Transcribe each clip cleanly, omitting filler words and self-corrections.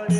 So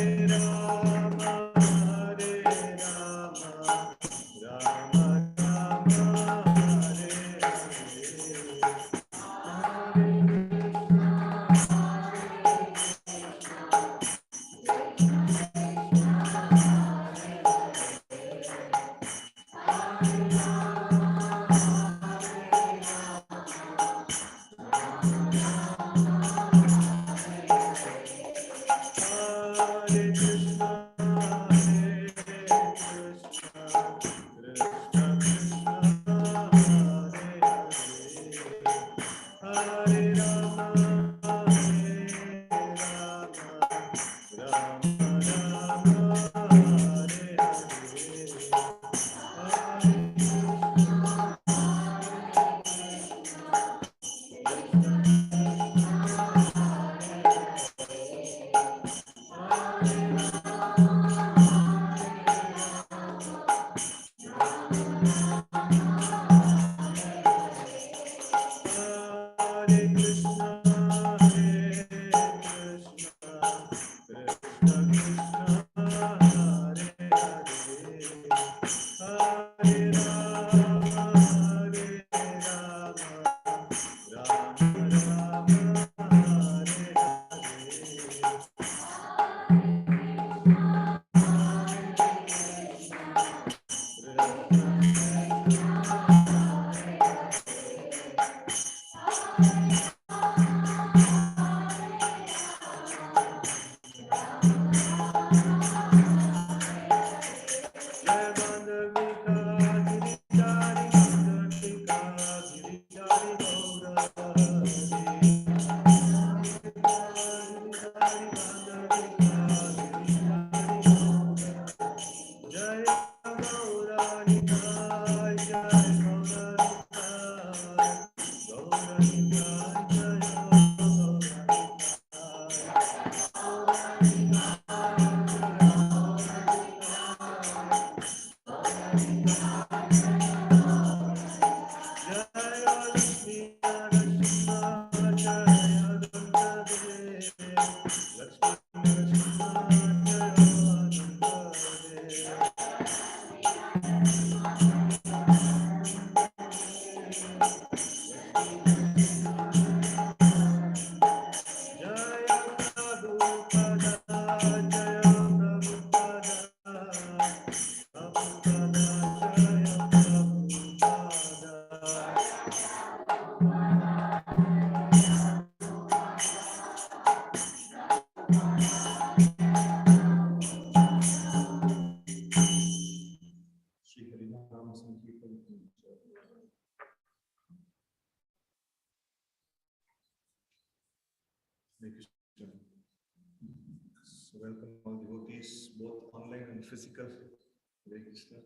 welcome all devotees, both online and physical. Hare Krishna.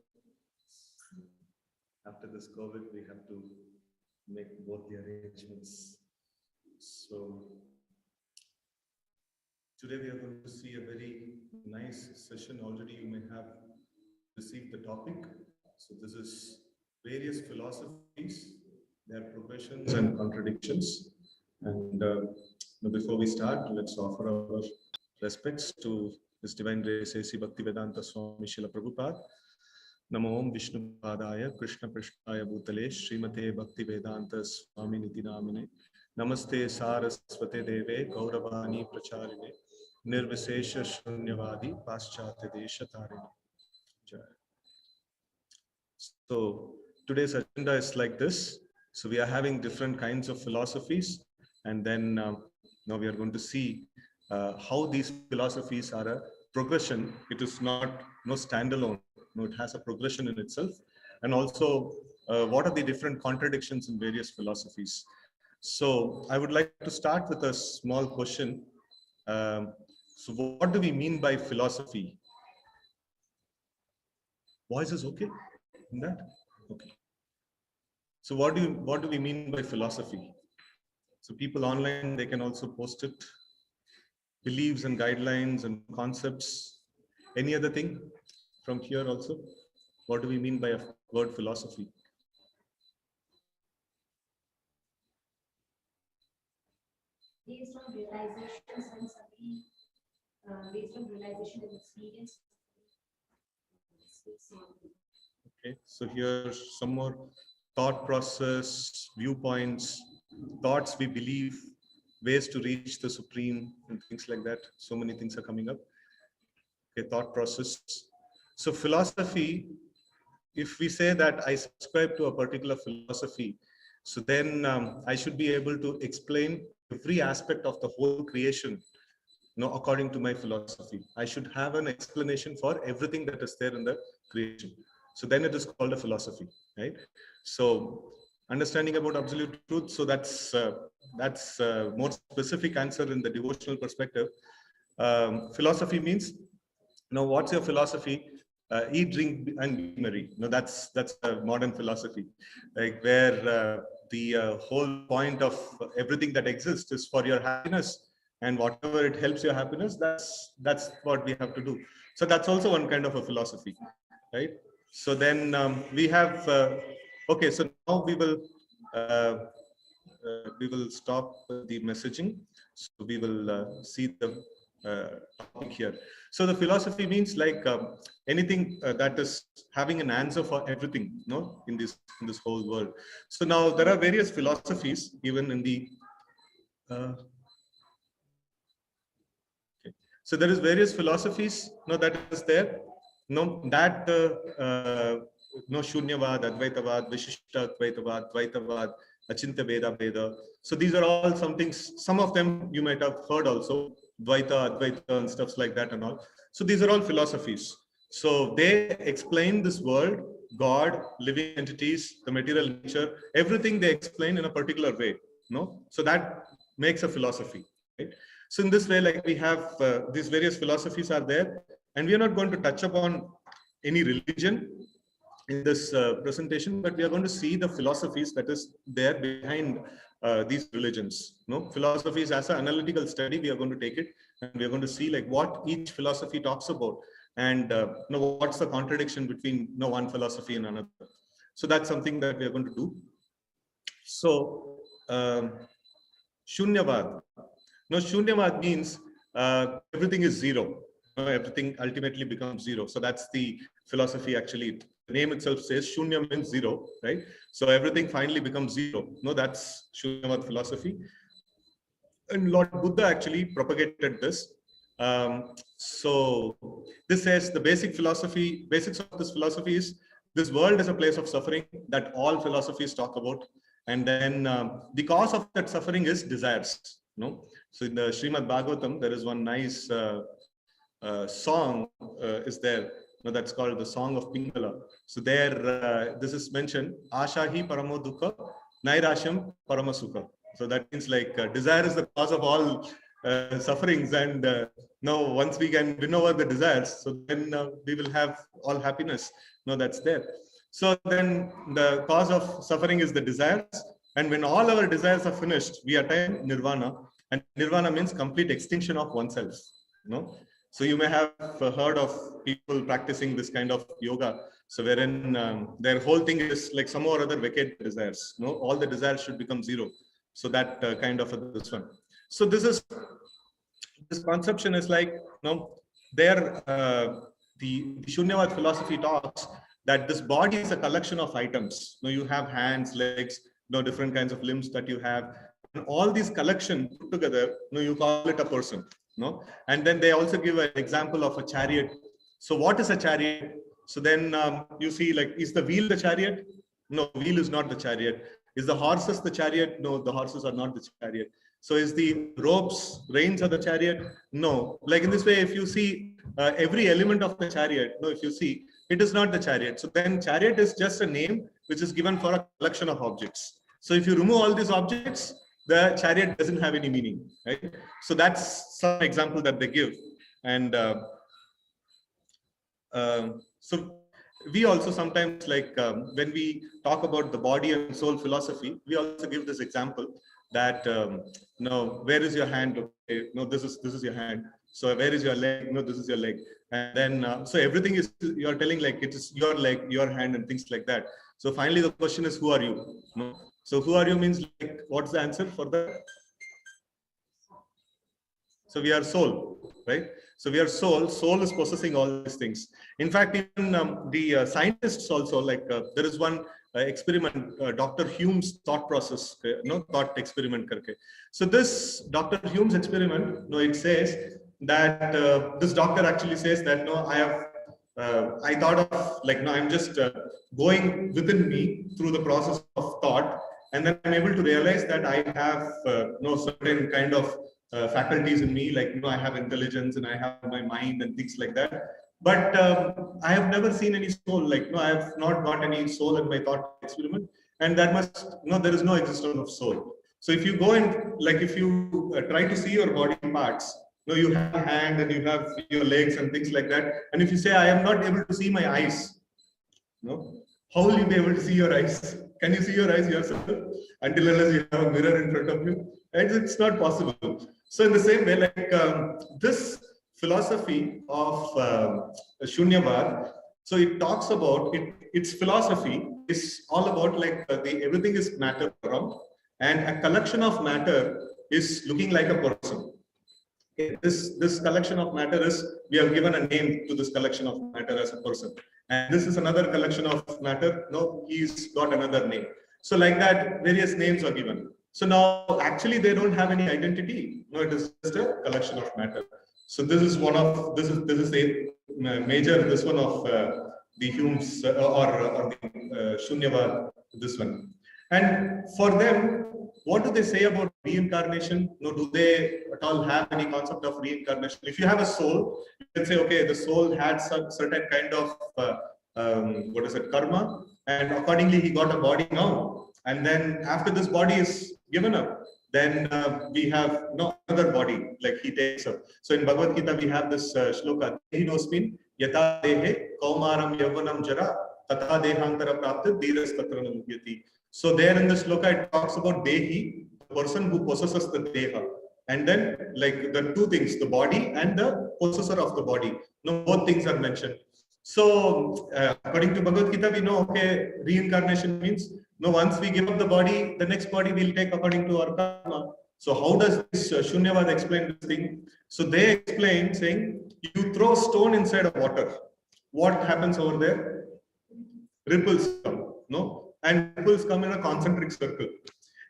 After this COVID, we have to make both the arrangements. So today we are going to see a very nice session. Already you may have received the topic. So this is various philosophies, their progressions and contradictions. And before we start, let's offer our respects to His Divine Grace A.C. Bhaktivedanta Swami Srila Prabhupada. Namo Om Vishnu Padaya Krishna Prishtaya Bhutale Srimate Bhaktivedanta Swami Niti Namine Namaste Saraswate Deve Gauravani Pracharine Nirvisesha Shunyavadi Paschatya Desha Tarine. So today's agenda is like this. So we are having different kinds of philosophies, and then now we are going to see how these philosophies are a progression. It is not no standalone. No, it has a progression in itself, and also what are the different contradictions in various philosophies. So I would like to start with a small question. So what do we mean by philosophy? Voice is okay in that? Okay. So what do we mean by philosophy? So people online, they can also post it. Beliefs and guidelines and concepts. Any other thing from here also? What do we mean by a word philosophy? Based on realizations and wisdom, realization, and experience. Okay, so here's some more thought process, viewpoints, thoughts we believe, ways to reach the supreme, and things like that. So many things are coming up. Okay, thought process. So philosophy, if we say that I subscribe to a particular philosophy, so then I should be able to explain every aspect of the whole creation, according to my philosophy. I should have an explanation for everything that is there in the creation. So then it is called a philosophy, right? So understanding about absolute truth. So that's more specific answer in the devotional perspective. Philosophy means, what's your philosophy? Eat, drink, and be merry. That's a modern philosophy, like where the whole point of everything that exists is for your happiness, and whatever it helps your happiness, that's what we have to do. So that's also one kind of a philosophy, right? So then we have okay. So now we will stop the messaging. So we will see the topic here. So the philosophy means like anything that is having an answer for everything, in this whole world. So now there are various philosophies even in the. Okay. So there is various philosophies, that is there. That Shunyavad, Advaitavad, Vishishta Advaitavad, Dvaitavad, Achintya Veda Veda. So these are all some things, some of them you might have heard also, Dvaita, Advaita and stuff like that and all. So these are all philosophies. So they explain this world, God, living entities, the material nature, everything they explain in a particular way. So that makes a philosophy, right? So in this way, like we have these various philosophies are there, and we are not going to touch upon any religion in this presentation, but we are going to see the philosophies that is there behind these religions. Philosophies as an analytical study, we are going to take it, and we are going to see like what each philosophy talks about, and what's the contradiction between one philosophy and another. So that's something that we are going to do. So Shunyavad. Shunyavad means everything is zero. Everything ultimately becomes zero. So that's the philosophy actually. The name itself says Shunya means zero, right? So everything finally becomes zero. That's Shunyavad philosophy. And Lord Buddha actually propagated this. So this says the basics of this philosophy is this world is a place of suffering that all philosophies talk about. And then the cause of that suffering is desires. So in the Srimad Bhagavatam, there is one nice song is there. That's called the Song of Pingala. So there, this is mentioned, Ashahi Paramo Dukha, Nairasham Paramasuka. So that means like desire is the cause of all sufferings. And now once we can win over the desires, so then we will have all happiness. That's there. So then the cause of suffering is the desires. And when all our desires are finished, we attain nirvana. And nirvana means complete extinction of oneself. So you may have heard of people practicing this kind of yoga. So wherein their whole thing is like some or other vacate desires. All the desires should become zero. So that kind of this one. So this conception is like, there the Shunyavad philosophy talks that this body is a collection of items. You have hands, legs, different kinds of limbs that you have. And all these collection put together, you call it a person. And then they also give an example of a chariot. So what is a chariot? So then you see, like, is the wheel the chariot? No, wheel is not the chariot. Is the horses the chariot? No, the horses are not the chariot. So is the ropes, reins of the chariot? No. Like in this way, if you see every element of the chariot, if you see, it is not the chariot. So then chariot is just a name which is given for a collection of objects. So if you remove all these objects, the chariot doesn't have any meaning, right? So that's some example that they give. And so we also sometimes, like when we talk about the body and soul philosophy, we also give this example that where is your hand? Okay, this is your hand. So where is your leg? No, this is your leg. And then so everything is, you're telling like it is your leg, your hand, and things like that. So finally the question is, who are you? So who are you means like, what's the answer for that? So we are soul. right? So we are soul. Soul is possessing all these things. In fact, even the scientists also, like there is one experiment, Dr. Hume's thought process, thought experiment. Karke. So this Dr. Hume's experiment, it says that this doctor actually says that I thought of like I'm just going within me through the process of thought, and then I'm able to realize that I have certain kind of faculties in me, like I have intelligence and I have my mind and things like that. But I have never seen any soul. Like I have not got any soul in my thought experiment, and that must there is no existence of soul. So if you go and like if you try to see your body parts, you have a hand and you have your legs and things like that. And if you say, I am not able to see my eyes, how will you be able to see your eyes? Can you see your eyes yourself? Until unless you have a mirror in front of you. And it's not possible. So in the same way, like this philosophy of Shunyavad, so it talks about, its philosophy is all about like everything is matter around, and a collection of matter is looking like a person. Okay, this collection of matter is, we have given a name to this collection of matter as a person, and this is another collection of matter. No, he's got another name. So like that, various names are given. So now actually they don't have any identity. No, it is just a collection of matter. So this is one of this is a major this one of the Hume's or the Shunyavad, this one. And for them, what do they say about reincarnation? Do they at all have any concept of reincarnation? If you have a soul, you can say, okay, the soul had some certain kind of karma, and accordingly he got a body now. And then after this body is given up, then we have another body, like he takes up. So in Bhagavad Gita we have this shloka, Dehinosmin yata dehe kaumaram yavanam jara tatha dehantara prapta dhiras tatra namyati. So there in the shloka it talks about Dehi, the person who possesses the Deha. And then like the two things, the body and the possessor of the body. Both things are mentioned. So according to Bhagavad Gita, we know, okay, reincarnation means, once we give up the body, the next body we'll take according to our karma. So how does this Shunyavad explain this thing? So they explain saying, you throw a stone inside of water. What happens over there? Ripples come, and ripples come in a concentric circle.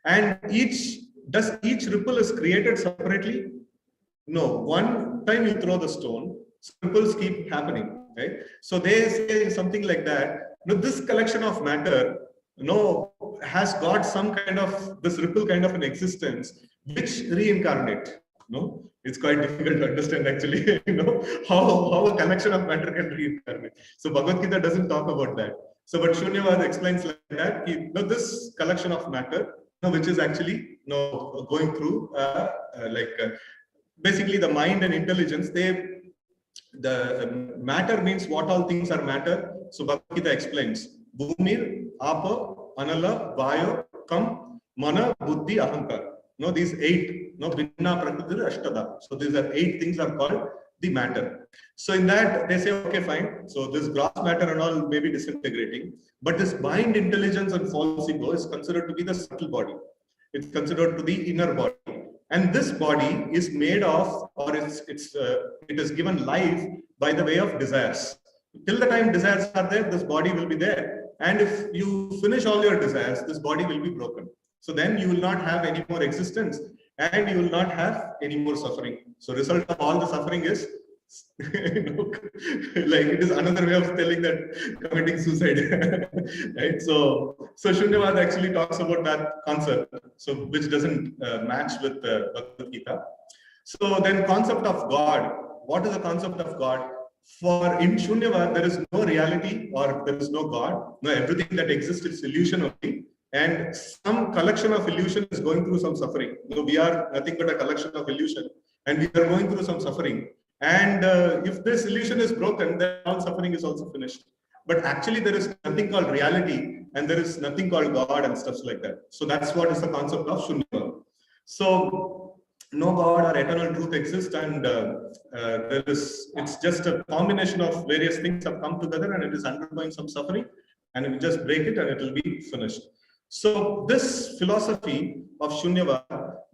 And each ripple is created separately? No. One time you throw the stone, ripples keep happening, right? So they say something like that. This collection of matter, has got some kind of this ripple kind of an existence which reincarnate. It's quite difficult to understand actually, how a collection of matter can reincarnate. So Bhagavad Gita doesn't talk about that. So, but Shunyavad explains like that. This collection of matter, which is actually going through basically the mind and intelligence. The matter means what all things are matter. So Bhagavad Gita explains: Bhumir, Apa, Anala, Vayo, Kam, Mana, Buddhi, Ahankar. These 8. Vinna, Prakriti, Ashtada. So these are 8 things are called the matter. So in that they say, okay, fine. So this gross matter and all may be disintegrating, but this mind, intelligence, and false ego is considered to be the subtle body. It's considered to the inner body, and this body is made of, or it is given life by the way of desires. Till the time desires are there, this body will be there, and if you finish all your desires, this body will be broken. So then you will not have any more existence, and you will not have any more suffering. So result of all the suffering is, like it is another way of telling that committing suicide, right? So Shunyavad actually talks about that concept, so which doesn't match with Bhagavad Gita. So then concept of God. What is the concept of God? For in Shunyavad, there is no reality or there is no God. No, everything that exists is illusion only. And some collection of illusion is going through some suffering. We are nothing but a collection of illusion, and we are going through some suffering. And if this illusion is broken, then all suffering is also finished. But actually, there is nothing called reality, and there is nothing called God and stuff like that. So that's what is the concept of Shunyavad. So no God or eternal truth exists, and it's just a combination of various things have come together, and it is undergoing some suffering, and we just break it, and it will be finished. So this philosophy of Shunyavad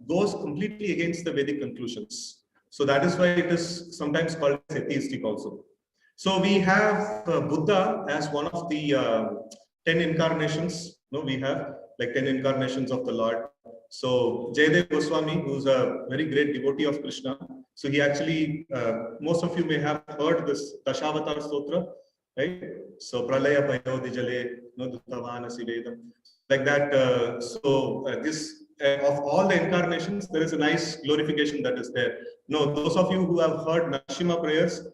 goes completely against the Vedic conclusions. So that is why it is sometimes called atheistic also. So we have Buddha as one of the 10 incarnations. No, we have like 10 incarnations of the Lord. So Jayadev Goswami, who's a very great devotee of Krishna, so he actually, most of you may have heard this Dashavatar Stotra, right? So Pralaya Payodi Jale, no Duttavana Sivedam, like that. This of all the incarnations, there is a nice glorification that is there. No, those of you who have heard Nashima prayers,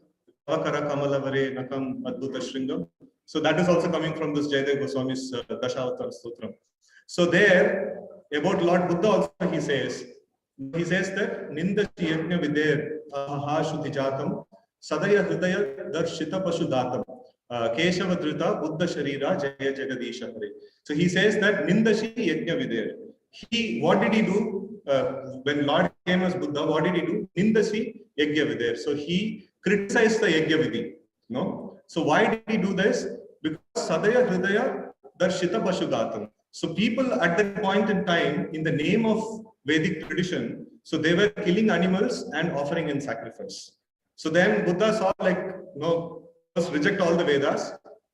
Avakara Kamalavare Nakam Adbhuta Shringam. So that is also coming from this Jayadev Goswami's Dashavatar Stotra. So there, about Lord Buddha also he says that Ninda Yajna Vider Ahaha Shutijatam Sadaya Hridaya Darshita Pashudatam Keshava Drita Buddha Sharira Jaya Jagadisha Hare. So he says that Nindashi Yajna Vider. What did he do when Lord came as Buddha? What did he do? Nindashi Yajna Vider. So he criticized the Yajna Vidhi. No? So why did he do this? Because Sadaya Hridaya Darshita Pashudatam. So people at that point in time, in the name of Vedic tradition, so they were killing animals and offering in sacrifice. So then Buddha saw like, no, first reject all the Vedas,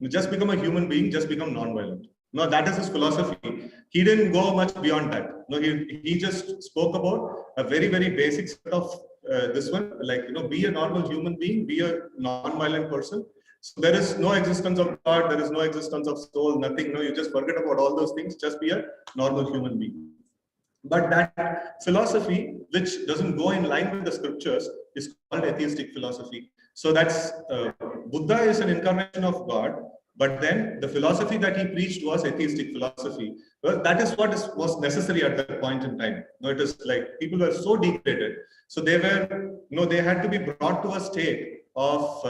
just become a human being, just become non-violent. No, that is his philosophy. He didn't go much beyond that. No, he just spoke about a very, very basic set of this one, like, be a normal human being, be a non-violent person. So there is no existence of God, there is no existence of soul, nothing. No, you just forget about all those things, just be a normal human being. But that philosophy, which doesn't go in line with the scriptures, is called atheistic philosophy. So that's Buddha is an incarnation of God, but then the philosophy that he preached was atheistic philosophy. Well, that is what was necessary at that point in time. No, it is like people were so degraded, so they had to be brought to a state of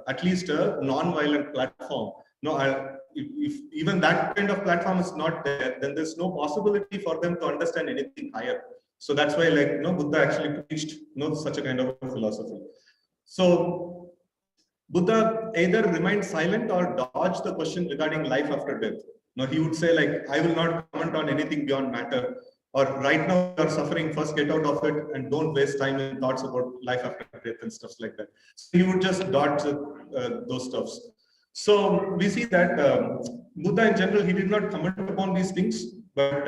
at least a non-violent platform. No, if even that kind of platform is not there, then there's no possibility for them to understand anything higher. So that's why, like, Buddha actually preached such a kind of philosophy. So Buddha either remained silent or dodged the question regarding life after death. Now he would say, like, I will not comment on anything beyond matter, or right now you are suffering, first get out of it and don't waste time in thoughts about life after death and stuff like that. So he would just dodge those stuffs. So we see that Buddha in general, he did not comment upon these things, but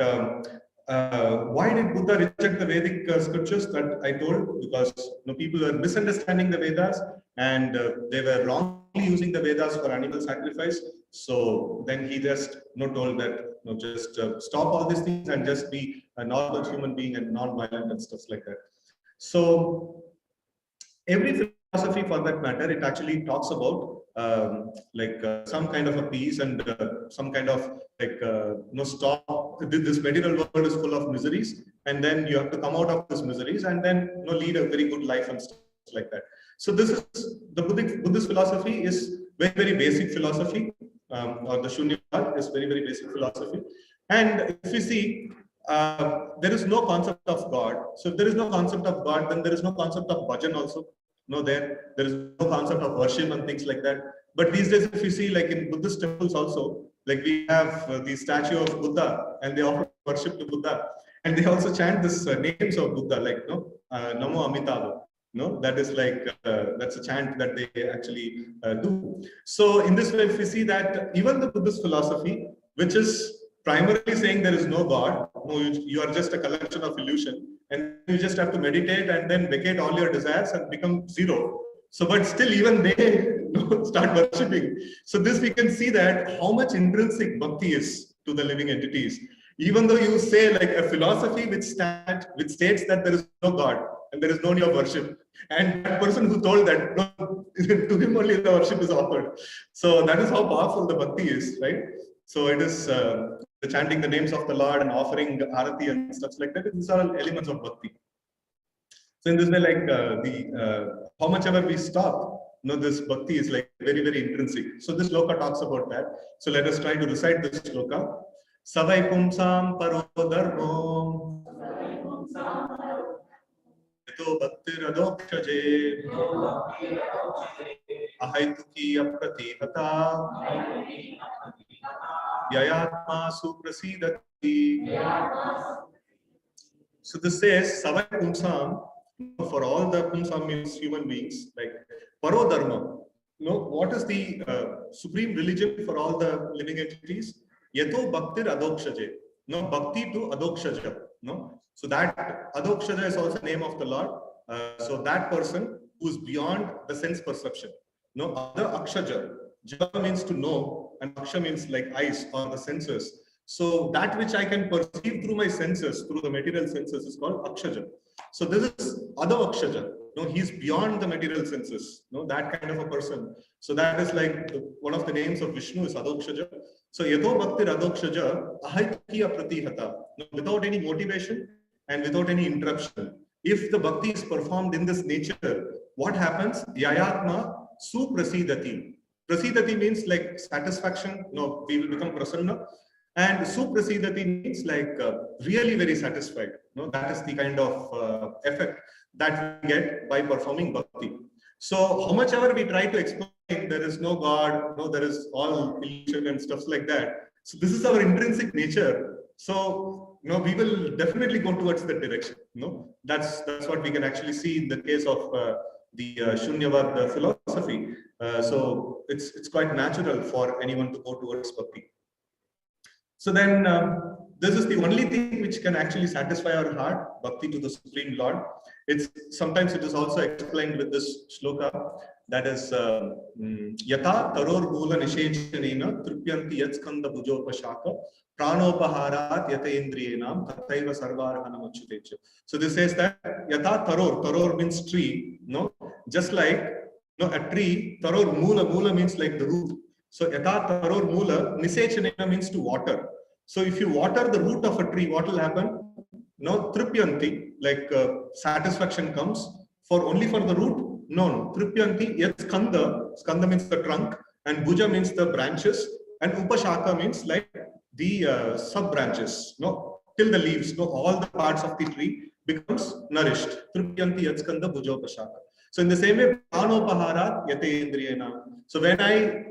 why did Buddha reject the Vedic scriptures that I told? Because people were misunderstanding the Vedas, and they were wrongly using the Vedas for animal sacrifice. So then he just told that just stop all these things and just be a normal human being and non-violent and stuff like that. So every philosophy, for that matter, it actually talks about some kind of a peace and some kind of stop. This material world is full of miseries, and then you have to come out of these miseries and then lead a very good life and stuff like that. So this is the Buddhist philosophy is very, very basic philosophy, or the Shunyavad is very, very basic philosophy. And if we see, there is no concept of God. So if there is no concept of God, then there is no concept of bhajan also. There is no concept of worship and things like that. But these days, if you see, like in Buddhist temples also, like we have the statue of Buddha, and they offer worship to Buddha, and they also chant this names of Buddha, like Namo Amitabha. That is like that's a chant that they actually do. So in this way, if we see that even the Buddhist philosophy, which is primarily saying there is no God, you are just a collection of illusion, and you just have to meditate and then vacate all your desires and become zero. So, but still, even they start worshipping. So this we can see that how much intrinsic bhakti is to the living entities. Even though you say like a philosophy which states that there is no God and there is no need of worship, and that person who told that, to him only the worship is offered. So that is how powerful the bhakti is, right? So it is chanting the names of the Lord and offering arati and stuff like that. These are all elements of bhakti. So in this way, like how much ever we stop, this bhakti is like very, very intrinsic. So this sloka talks about that. So let us try to recite this sloka. Savai pumsam paro dharmo Yato bhaktir adokshaje ahaituki apratihata Vyayatma suprasidati. So this says, Savai Pumsam, For all the Pumsam means human beings, like Paro Dharma. What is the supreme religion for all the living entities? Yato Bhaktir Adokshaje. Bhakti to Adokshaja. So that Adokshaja is also the name of the Lord. So that person who is beyond the sense perception. Other Akshaja. Java means to know, and Aksha means like eyes or the senses. So that which I can perceive through my senses, through the material senses, is called Akshaja. So this is other Akshaja. He's beyond the material senses. That kind of a person. So that is like one of the names of Vishnu is Adokshaja. So Yato Bhakti Adokshaja Ahaitya Pratihata. Without any motivation and without any interruption. If the bhakti is performed in this nature, what happens? Yayatma Suprasidati. Prasidati means like satisfaction. We will become prasanna. And Suprasidati means like really very satisfied. That is the kind of effect that we get by performing bhakti. So how much ever we try to explain, there is no God, there is all illusion and stuff like that. So this is our intrinsic nature. So we will definitely go towards that direction. That's what we can actually see in the case of the Shunyavad philosophy. So it's quite natural for anyone to go towards bhakti. So then this is the only thing which can actually satisfy our heart, bhakti to the Supreme Lord. Sometimes it is also explained with this shloka, that is Yata Taror Mula Nishechanena Tripyanti Yatskanda Bhujopashaka Pranopaharat Yata Indriyenam Tataiva Sarvarhanam Achyutecha. So this says that Yata Taror means tree, just like a tree, Taror Mula means like the root. So Yata Taror Mula Nisechanena means to water. So if you water the root of a tree, what will happen? Tripyanti, like satisfaction comes only for the root. No. Tripyanti, yet skanda means the trunk, and bhuja means the branches, and upashaka means like the sub branches. Till the leaves. All the parts of the tree becomes nourished. Tripyanti yat skanda bhuja upashaka. So in the same way, pranopaharat yate indriyena. So when I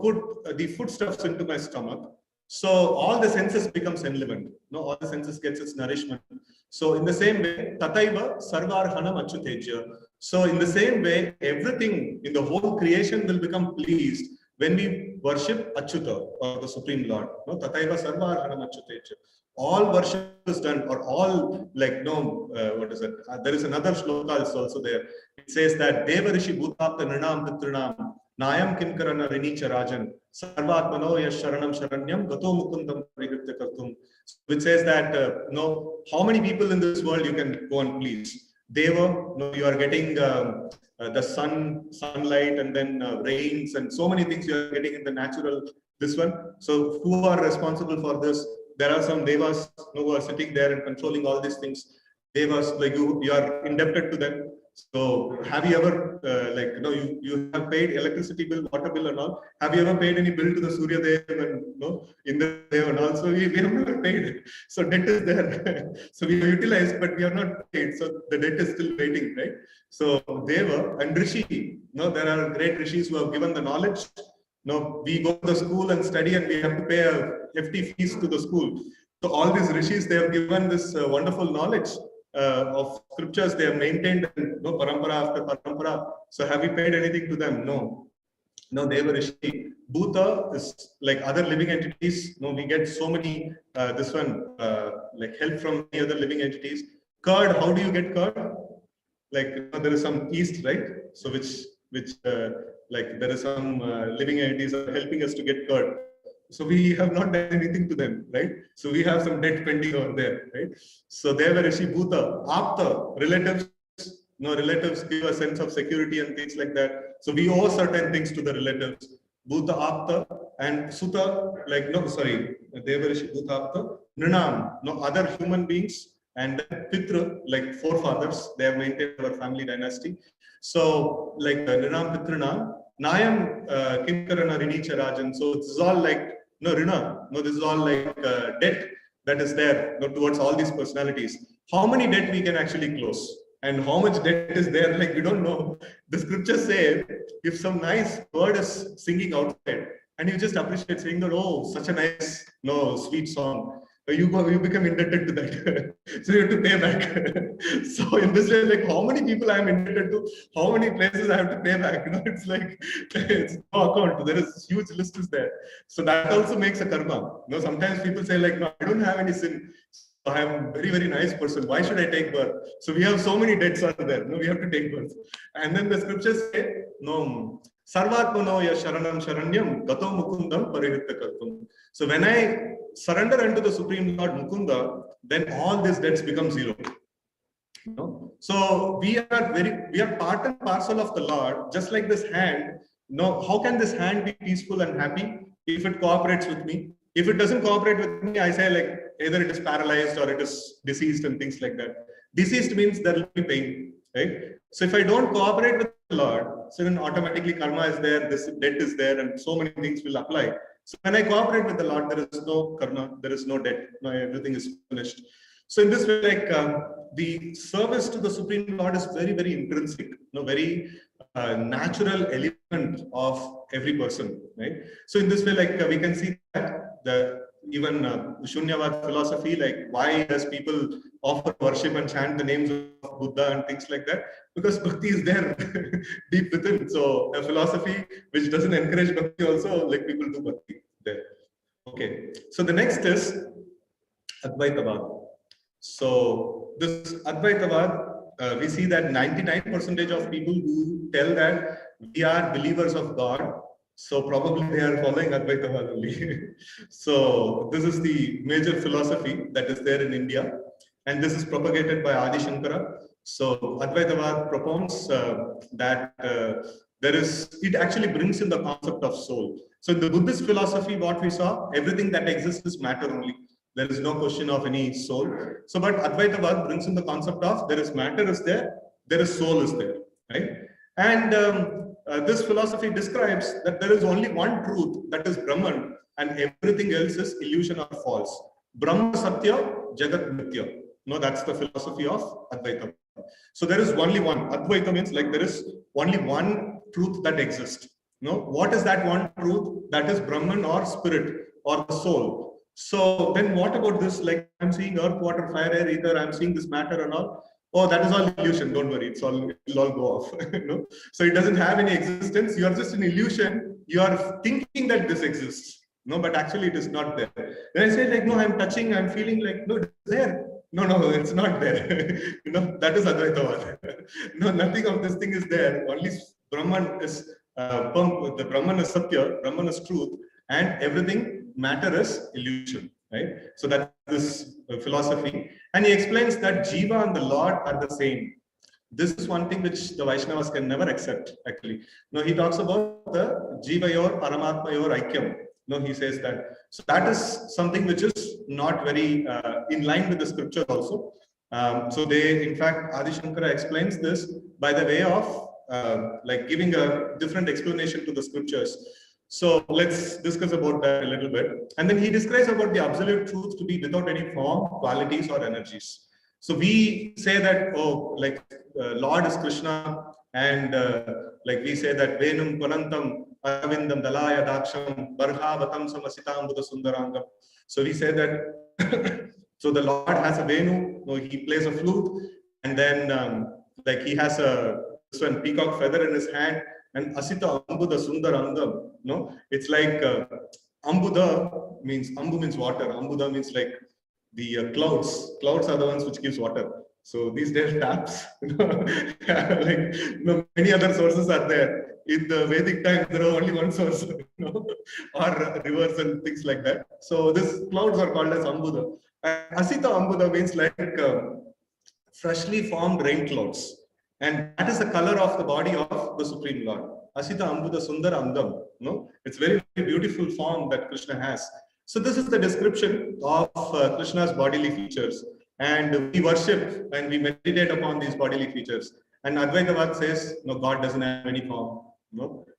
put the foodstuffs into my stomach, so all the senses becomes enlivened. All the senses gets its nourishment. So in the same way, tataiva sarvarhanam achyuteja. So in the same way, everything in the whole creation will become pleased when we worship Achyuta, or the Supreme Lord. Tataiva sarvarhanam achyuteja. All worship is done, or all what is it? There is another shloka also there. It says that Deva Rishi Bhutapta Nrinam Pitrinam Nayam Kinkarana Rinicha Rajan Sarvatmano Yash Sharanam Sharanyam Gato Mukundam Parihritya Kartum. Which says that how many people in this world you can go and please. Deva, you are getting the sunlight, and then rains, and so many things you are getting in the natural this one. So who are responsible for this? There are some devas who are sitting there and controlling all these things. Devas, like you are indebted to them. So have you ever you have paid electricity bill, water bill and all? Have you ever paid any bill to the Surya Dev and Indra Dev and all? So we have never paid it. So debt is there. So we have utilized, but we are not paid. So the debt is still waiting, right? So Deva and Rishi, there are great rishis who have given the knowledge. We go to the school and study, and we have to pay a hefty fees to the school. So all these rishis, they have given this wonderful knowledge of scriptures. They have maintained parampara after parampara. So have we paid anything to them? No, Deva Rishi. Bhuta is like other living entities. We get so many like help from the other living entities. Curd, how do you get curd? There is some yeast, right? So which there is some living entities are helping us to get curd. So we have not done anything to them, right? So we have some debt pending over there, right? So Deva Rishi Bhuta, Apta, relatives, relatives give a sense of security and things like that. So we owe certain things to the relatives. Bhuta Apta and Sutta, Deva Rishi Bhuta Apta, Nrinam, other human beings, and then Pitra, like forefathers, they have maintained our family dynasty. So Nrinam Pitrana, Nayam Kinkarana Rinicha Rajan. So this is all like Rina. This is all like debt that is there towards all these personalities. How many debt we can actually close? And how much debt is there? We don't know. The scriptures say if some nice bird is singing outside and you just appreciate saying that, oh, such a nice, sweet song. you become indebted to that. So you have to pay back. So in this way, like how many people I am indebted to, how many places I have to pay back. It's like it's no account. There is huge list is there. So that also makes a karma. Sometimes people say like, no, I don't have any sin. So I am very, very nice person. Why should I take birth? So we have so many debts are there. No, we have to take birth. And then the scriptures say, no, sarvatmano ya sharanam sharanyam gato mukundam parihitta kartum. So when I surrender unto the Supreme Lord Mukunda, then all these debts become zero. So we are part and parcel of the Lord, just like this hand. How can this hand be peaceful and happy if it cooperates with me? If it doesn't cooperate with me, I say like either it is paralyzed or it is deceased and things like that. Deceased means there will be pain, right? So if I don't cooperate with the Lord, so then automatically karma is there, this debt is there, and so many things will apply. So when I cooperate with the Lord, there is no karma, there is no debt, everything is finished. So in this way, like the service to the Supreme Lord is very, very intrinsic, very natural element of every person, right? So in this way, like we can see that even Shunyavad philosophy, like why does people offer worship and chant the names of Buddha and things like that? Because bhakti is there deep within. So a philosophy which doesn't encourage bhakti also, like people do bhakti there. Okay, so the next is Advaitavad. So this Advaitavad, we see that 99% of people who tell that we are believers of God, so probably they are following Advaitavad only. So this is the major philosophy that is there in India, and this is propagated by Adi Shankara. So Advaitavad propounds that it actually brings in the concept of soul. So in the Buddhist philosophy, what we saw, everything that exists is matter only. There is no question of any soul. So, but Advaitavad brings in the concept of there is matter is there is soul is there, right? And this philosophy describes that there is only one truth, that is Brahman, and everything else is illusion or false. Brahma Satya, Jagat Mithya. No, that's the philosophy of Advaita. So there is only one. Advaita means like there is only one truth that exists. What is that one truth? That is Brahman or spirit or the soul. So then what about this? Like I'm seeing earth, water, fire, air, ether, I'm seeing this matter and all. Oh, that is all illusion. Don't worry, it'll all go off. So it doesn't have any existence. You are just an illusion. You are thinking that this exists. No, but actually it is not there. Then I say like, no, I'm touching, I'm feeling like, no, it's there. No, it's not there. That is Advaitavad. No, nothing of this thing is there. Only Brahman is the Brahman is Satya, Brahman is truth, and everything matter is illusion, right? So that's this philosophy. And he explains that Jiva and the Lord are the same. This is one thing which the Vaishnavas can never accept, actually. He talks about the Jivayor, Paramatmayor, Aikyam. He says that. So that is something which is not very in line with the scripture also. So in fact, Adi Shankara explains this by the way of like giving a different explanation to the scriptures. So let's discuss about that a little bit. And then he describes about the absolute truth to be without any form, qualities, or energies. So we say that, like Lord is Krishna, and like we say that Venum Panantam Avindam Dalaya Daksham Barhavatam Samasitam Buddha Sundarangam. So we say that so the Lord has a Venu, he plays a flute, and then like he has a peacock feather in his hand, and Asita Ambuda Sundarangam. It's like Ambuda means Ambu means water. Ambuda means like the clouds. Clouds are the ones which gives water. So these days taps, like many other sources are there. In the Vedic times, there are only one source, or rivers and things like that. So these clouds are called as Ambuda. And Asita Ambuda means like freshly formed rain clouds. And that is the color of the body of the Supreme Lord. Asita Ambuda Sundara Angam. It's very, very beautiful form that Krishna has. So this is the description of Krishna's bodily features. And we worship and we meditate upon these bodily features. And Advaitavad says, no, God doesn't have any form.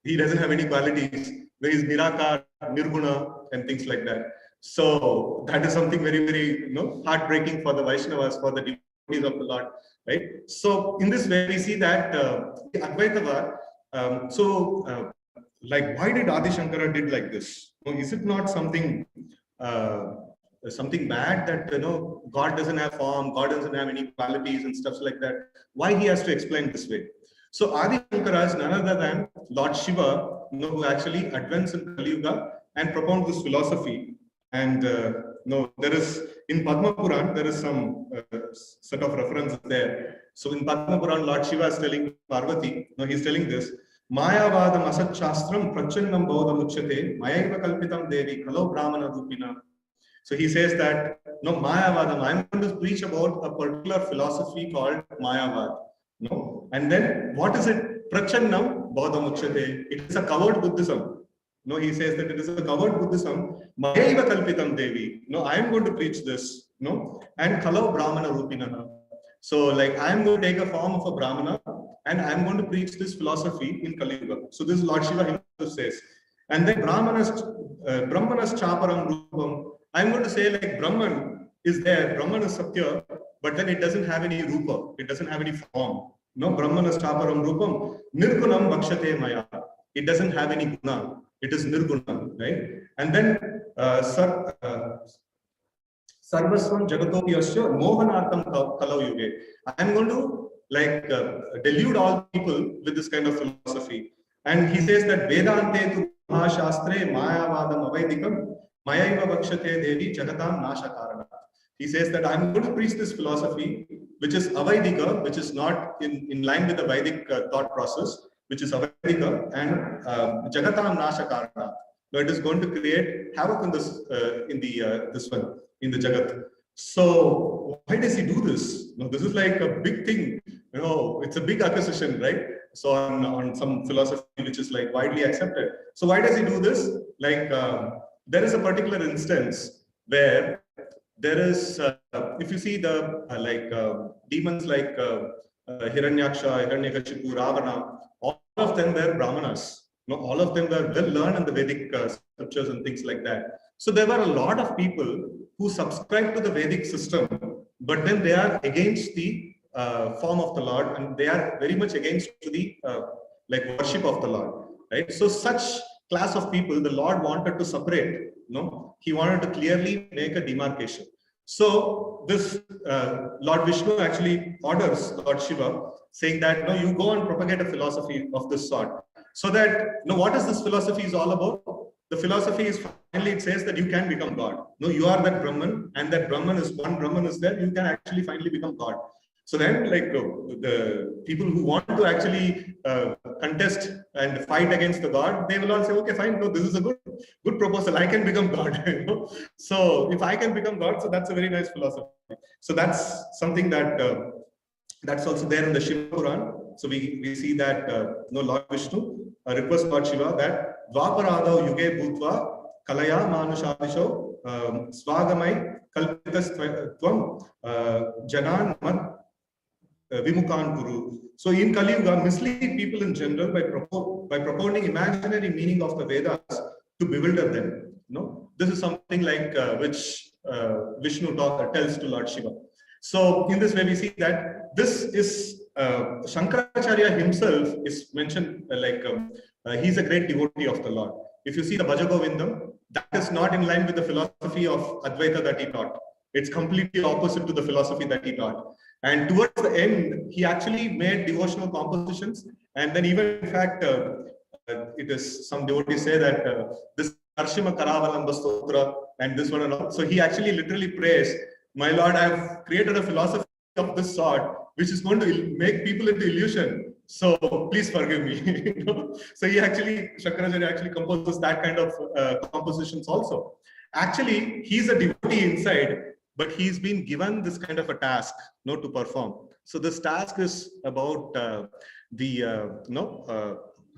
He doesn't have any qualities. There is Nirakar, Nirguna, and things like that. So that is something very, very heartbreaking for the Vaishnavas, for the devotees of the Lord. Right? So in this way, we see that Advaitavad, like why did Adi Shankara did like this? Is it not something something bad, that God doesn't have form, God doesn't have any qualities and stuff like that. Why he has to explain this way? So Adi Shankara is none other than Lord Shiva, who actually advanced in Kali Yuga and propounded this philosophy. And there is in Padma Puran, there is some set of references there. So in Padma Puran, Lord Shiva is telling Parvati, he's telling this: Mayavadam asat shastram prachannam bodham uchyate mayaiva kalpitam devi kalo brahmana rupina. So he says that Mayavadam, I'm going to preach about a particular philosophy called Mayavad. And then what is it? Prachannam bodham uchyate. It is a covered Buddhism. He says that it is a covered Buddhism. Mayaiva kalpitam devi. I am going to preach this. And kalo brahmana rupina. So like I am going to take a form of a brahmana and I am going to preach this philosophy in Kali Yuga. So this is Lord Shiva himself says. And then Brahmanas chaparam rupam. I am going to say like Brahman is there, Brahman is Satya, but then it doesn't have any rupa, it doesn't have any form. Brahmanas chaparam rupam, nirgunam vakshate maya. It doesn't have any guna, it is nirguna, right? And then sarvasvam jagatopi asya mohanartam kalau yuge. I am going to like delude all people with this kind of philosophy. And he says that Vedante tu mahashastre mayavadam avaidikam mayaiva vakshate devi jagatam nashakarana. He says that I'm going to preach this philosophy which is avaidika, which is not in line with the Vedic thought process, which is avaidika, and jagatam nashakarana. So it is going to create havoc in this in the jagat. So why does he do this? This is like a big thing. It's a big acquisition, right? So on some philosophy which is like widely accepted. So why does he do this? Like there is a particular instance where there is, if you see the demons like Hiranyaksha, Hiranyakashipu, Ravana, all of them were Brahmanas. All of them were well learned in the Vedic scriptures and things like that. So there were a lot of people who subscribe to the Vedic system, but then they are against the form of the Lord, and they are very much against the worship of the Lord, right? So such class of people, the Lord wanted to separate. He wanted to clearly make a demarcation. So this Lord Vishnu actually orders Lord Shiva, saying that you go and propagate a philosophy of this sort, so that what is this philosophy is all about? The philosophy is finally it says that you can become God. You are that Brahman, and that Brahman is one Brahman is there. You can actually finally become God. So then, the people who want to actually contest and fight against the God, they will all say, okay, fine, this is a good proposal. I can become God. So if I can become God, so that's a very nice philosophy. So that's something that that's also there in the Shiva Puran. So we see that Lord Vishnu requests Lord Shiva that Dvaparadav yuge bhutva kalaya manushadisho svagamai kalpitas tvam janan mad Vimukan Guru. So in Kali Yuga, mislead people in general by propounding imaginary meaning of the Vedas to bewilder them. This is something like which Vishnu tells to Lord Shiva. So in this way, we see that this is Shankaracharya himself is mentioned he's a great devotee of the Lord. If you see the Bhaja Govindam, that is not in line with the philosophy of Advaita that he taught. It's completely opposite to the philosophy that he taught. And towards the end, he actually made devotional compositions. And then even, in fact, it is some devotees say that this Arshima Karavalamba Stotra and this one and all. So he actually literally prays, my Lord, I have created a philosophy of this sort, which is going to make people into illusion. So please forgive me. So Shankaracharya actually composes that kind of compositions also. Actually, he's a devotee inside, but he's been given this kind of a task, to perform. So this task is about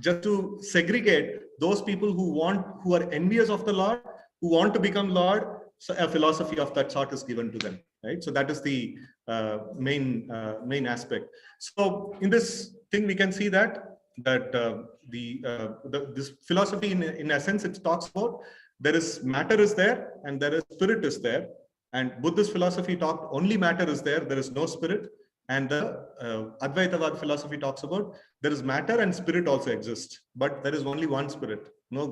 just to segregate those people who are envious of the Lord, who want to become Lord. So a philosophy of that sort is given to them, right? So that is the main aspect. So in this thing, we can see that this philosophy, in essence, it talks about there is matter is there and there is spirit is there. And Buddhist philosophy talked only matter is there is no spirit. And the Advaitavad philosophy talks about there is matter and spirit also exists, but there is only one spirit.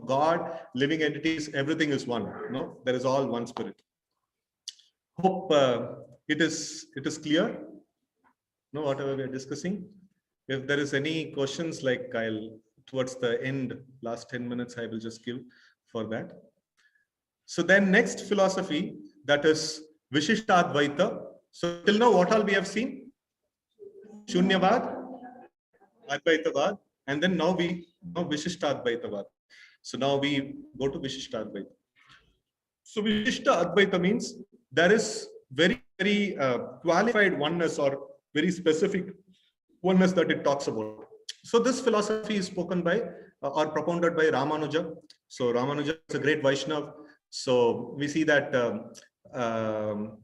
God, living entities, everything is one. There is all one spirit. Hope it is clear. No, whatever we are discussing. If there is any questions, like I'll towards the end, last 10 minutes, I will just give for that. So then next philosophy, that is Vishishtadvaita. So till now, what all we have seen? Shunyavad, Advaitavad, and then now we know Vishishtadvaitavad. So now we go to Vishishtadvaita. So Vishishta Advaita means there is very qualified oneness or very specific oneness that it talks about. So this philosophy is spoken by or propounded by Ramanuja. So Ramanuja is a great Vaishnava. So we see that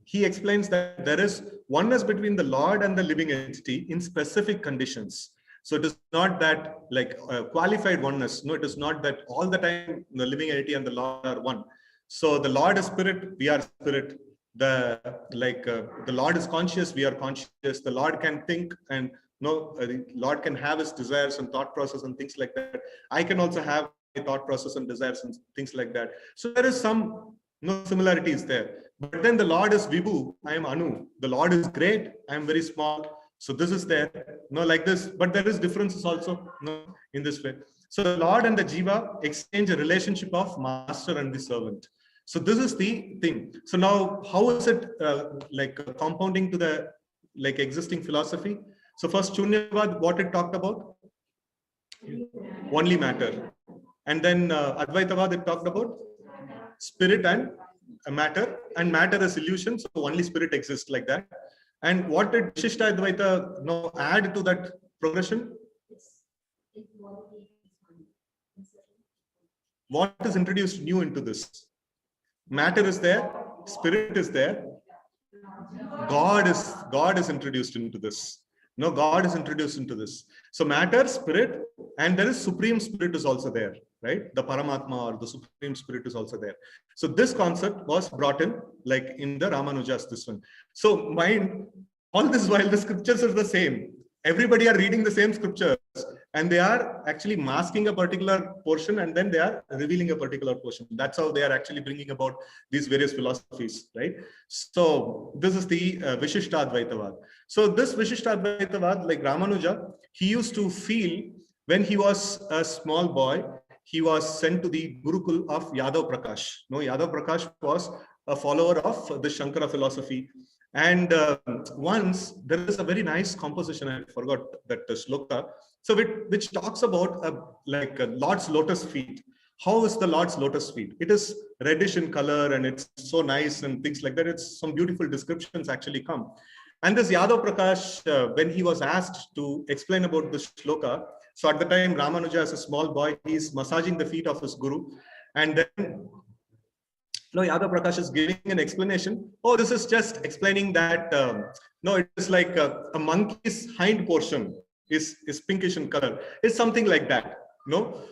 he explains that there is oneness between the Lord and the living entity in specific conditions. So it is not that like qualified oneness. No, it is not that all the time the living entity and the Lord are one. So the Lord is spirit, we are spirit. The Lord is conscious, we are conscious. The Lord can think, and the Lord can have his desires and thought process and things like that. I can also have my thought process and desires and things like that. So there is some similarities there. But then the Lord is Vibhu, I am Anu. The Lord is great, I am very small. So this is there, like this. But there is differences also in this way. So the Lord and the Jiva exchange a relationship of master and the servant. So this is the thing. So now, how is it compounding to the existing philosophy? So first, Shunyavad, what it talked about? Only matter. And then Advaitavad, it talked about spirit and matter. And matter is illusion, so only spirit exists like that. And what did Vishishta Advaita add to that progression? What is introduced new into this? Matter is there, spirit is there, God is introduced into this. God is introduced into this. So matter, spirit, and there is supreme spirit is also there, right? The Paramatma or the supreme spirit is also there. So this concept was brought in like in the Ramanujas, this one. So mind, all this while the scriptures are the same. Everybody are reading the same scriptures and they are actually masking a particular portion and then they are revealing a particular portion. That's how they are actually bringing about these various philosophies, right? So this is the Vishishtadvaitavad. So this Vishishtadvaitavad, like Ramanuja, he used to feel when he was a small boy, he was sent to the Gurukul of Yadav Prakash. Yadav Prakash was a follower of the Shankara philosophy. And once there is a very nice composition, I forgot that shloka, so which talks about Lord's lotus feet. How is the Lord's lotus feet? It is reddish in color and it's so nice and things like that. It's some beautiful descriptions actually come. And this Yadav Prakash, when he was asked to explain about this shloka, so at the time Ramanuja as a small boy, he's massaging the feet of his guru, and then Yadav Prakash is giving an explanation. Oh, this is just explaining that, it is like a monkey's hind portion is pinkish in color. It's something like that.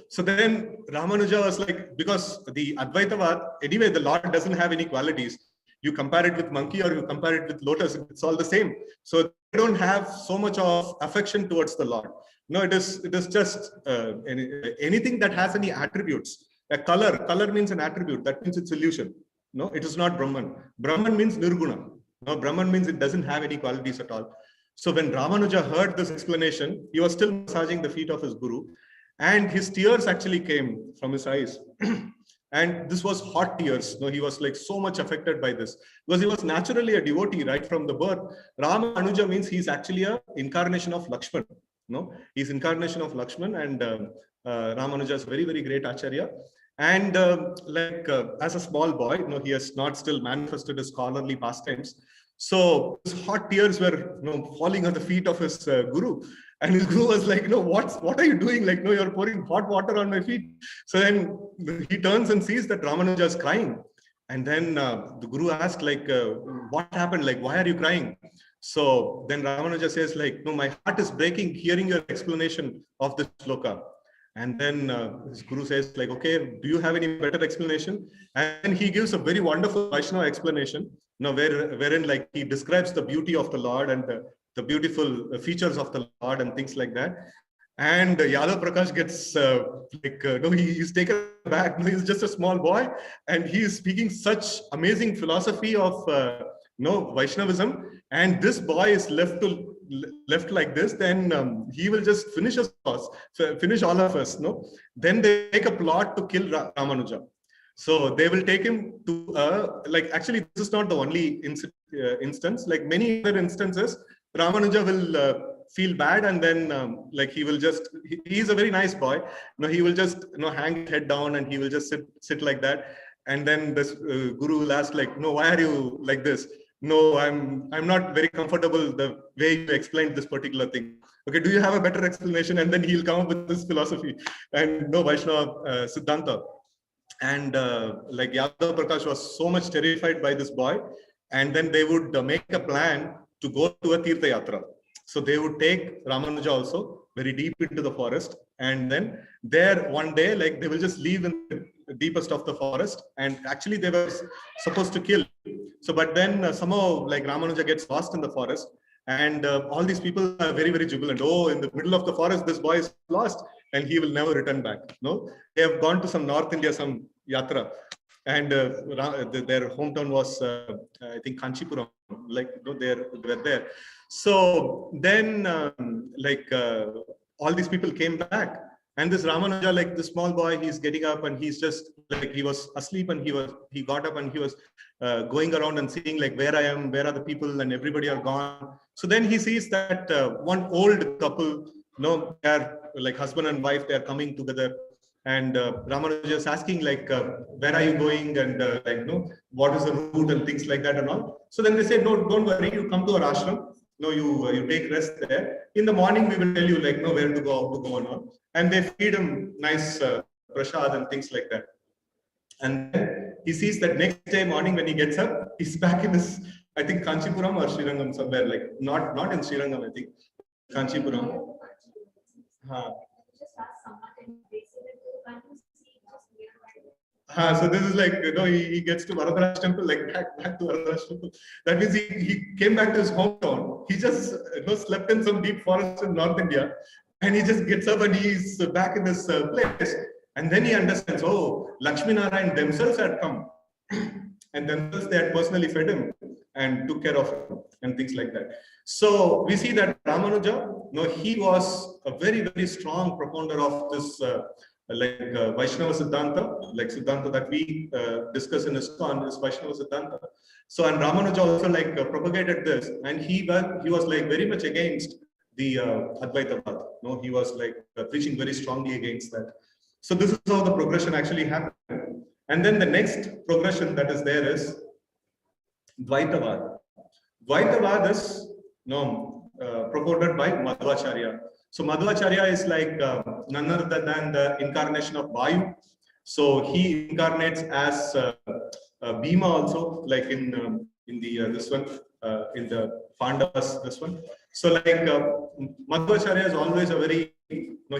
So then Ramanuja was like, because the Advaitavad, anyway, the Lord doesn't have any qualities. You compare it with monkey or you compare it with lotus, it's all the same. So they don't have so much of affection towards the Lord. It is just anything that has any attributes. A color means an attribute. That means it's illusion. It is not Brahman. Brahman means Nirguna. Brahman means it doesn't have any qualities at all. So when Ramanuja heard this explanation, he was still massaging the feet of his guru, and his tears actually came from his eyes. And this was hot tears. He was like so much affected by this because he was naturally a devotee right from the birth. Ramanuja means he's actually an incarnation of Lakshman. He's incarnation of Lakshman, and Ramanuja is very, very great Acharya. And as a small boy, he has not still manifested his scholarly pastimes. So his hot tears were falling on the feet of his guru. And his guru was like, what are you doing? Like, you're pouring hot water on my feet. So then he turns and sees that Ramanuja is crying. And then the guru asked, what happened? Like, why are you crying? So then Ramanuja says, my heart is breaking hearing your explanation of this shloka. And then his guru says, okay, do you have any better explanation? And he gives a very wonderful Vaishnava explanation, wherein he describes the beauty of the Lord and the beautiful features of the Lord and things like that. And Yadav Prakash gets he's taken back. He's just a small boy, and he is speaking such amazing philosophy of no Vaishnavism, and this boy is left like this, then he will just finish finish all of us. No, then they make a plot to kill Ramanuja. So they will take him to like, actually this is not the only instance. Like many other instances, Ramanuja will feel bad, and then like he will just, he's a very nice boy. No, he will just hang his head down, and he will just sit like that. And then this guru will ask, like, no, why are you like this? No, I'm not very comfortable the way you explained this particular thing. Okay, do you have a better explanation? And then he'll come up with this philosophy and no Vaishnava Siddhanta. And like Yadav Prakash was so much terrified by this boy, and then they would make a plan to go to a Tirtha Yatra. So they would take Ramanuja also very deep into the forest, and then there one day, like, they will just leave in the deepest of the forest, and actually they were supposed to kill. So but then somehow, like, Ramanuja gets lost in the forest, and all these people are very, very jubilant. Oh, in the middle of the forest, this boy is lost and he will never return back. No, they have gone to some North India, some yatra, and their hometown was, I think, Kanchipuram. Like, they were there. So then, all these people came back, and this Ramanuja, like the small boy, he's getting up, and he's just like, he was asleep, and he got up, and he was going around and seeing, like, where I am, where are the people, and everybody are gone. So then he sees that one old couple, they are like husband and wife, they are coming together. And Ramanuja is asking, like, where are you going? And what is the route and things like that and all. So then they say, no, don't worry, you come to our ashram. No, you take rest there. In the morning, we will tell you, like, where to go, how to go and all. And they feed him nice prasad and things like that. And then he sees that next day morning when he gets up, he's back in his, I think, Kanchipuram or Srirangam somewhere, like not in Srirangam, I think, Kanchipuram. So this is like, he gets to Varadaraj temple, like back to Varadaraj temple. That means he came back to his hometown. He just slept in some deep forest in North India, and he just gets up and he's back in this place. And then he understands, oh, Lakshmi Narayan themselves had come, and themselves they had personally fed him and took care of him and things like that. So we see that Ramanuja, he was a very, very strong propounder of this Vaishnava Siddhanta, like Siddhanta that we discuss in ISKCON is Vaishnava Siddhanta. So, and Ramanuja also propagated this, and he was like very much against the Advaitavad. He was like preaching very strongly against that. So this is how the progression actually happened. And then the next progression that is there is Dvaitavad. Dvaitavad is propounded by Madhvacharya. So Madhvacharya is like none other than the incarnation of Vayu. So he incarnates as Bhima also, like in the this one, in the Pandavas, this one. So like Madhvacharya is always a very,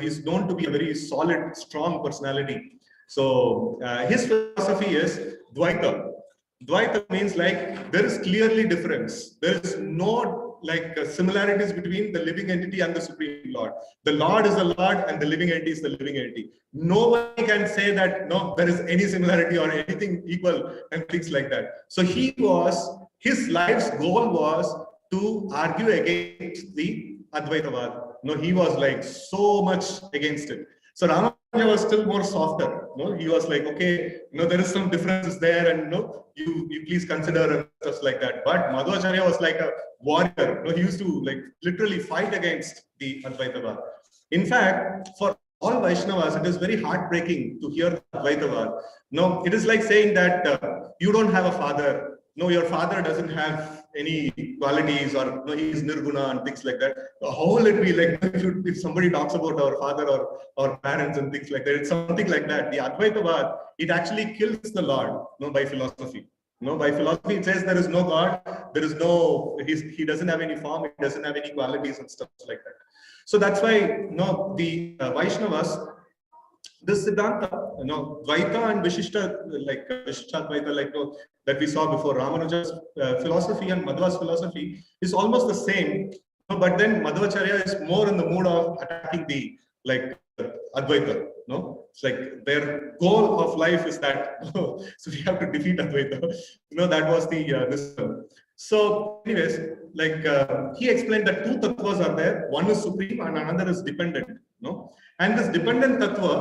he's known to be a very solid, strong personality. So his philosophy is Dvaita. Dvaita means like there is clearly difference. There is no similarities between the living entity and the Supreme Lord. The Lord is the Lord and the living entity is the living entity. Nobody can say that, no, there is any similarity or anything equal and things like that. So his life's goal was to argue against the Advaitavad. He was like so much against it. So Ramanuja was still more softer. He was like, okay, there is some differences there, and you please consider and stuff like that. But Madhvacharya was like a warrior. He used to like literally fight against the Advaitavad. In fact, for all Vaishnavas, it is very heartbreaking to hear Advaitavad. It is like saying that you don't have a father. Your father doesn't have any qualities, or he's nirguna and things like that. How will it be like if somebody talks about our father or our parents and things like that? It's something like that. The Advaitavad, it actually kills the Lord, by philosophy. By philosophy, it says there is no God, there is no, he doesn't have any form, he doesn't have any qualities and stuff like that. So that's why, the Vaishnavas, this Siddhanta, Dvaita and Vishishta, like Vishishta Dvaita, like that we saw before, Ramanuja's philosophy and Madhva's philosophy is almost the same, but then Madhvacharya is more in the mood of attacking the Advaita. It's like their goal of life is that, so we have to defeat Advaita. That was the this. So anyways, like he explained that two tattvas are there. One is supreme and another is dependent. No, and this dependent tattva,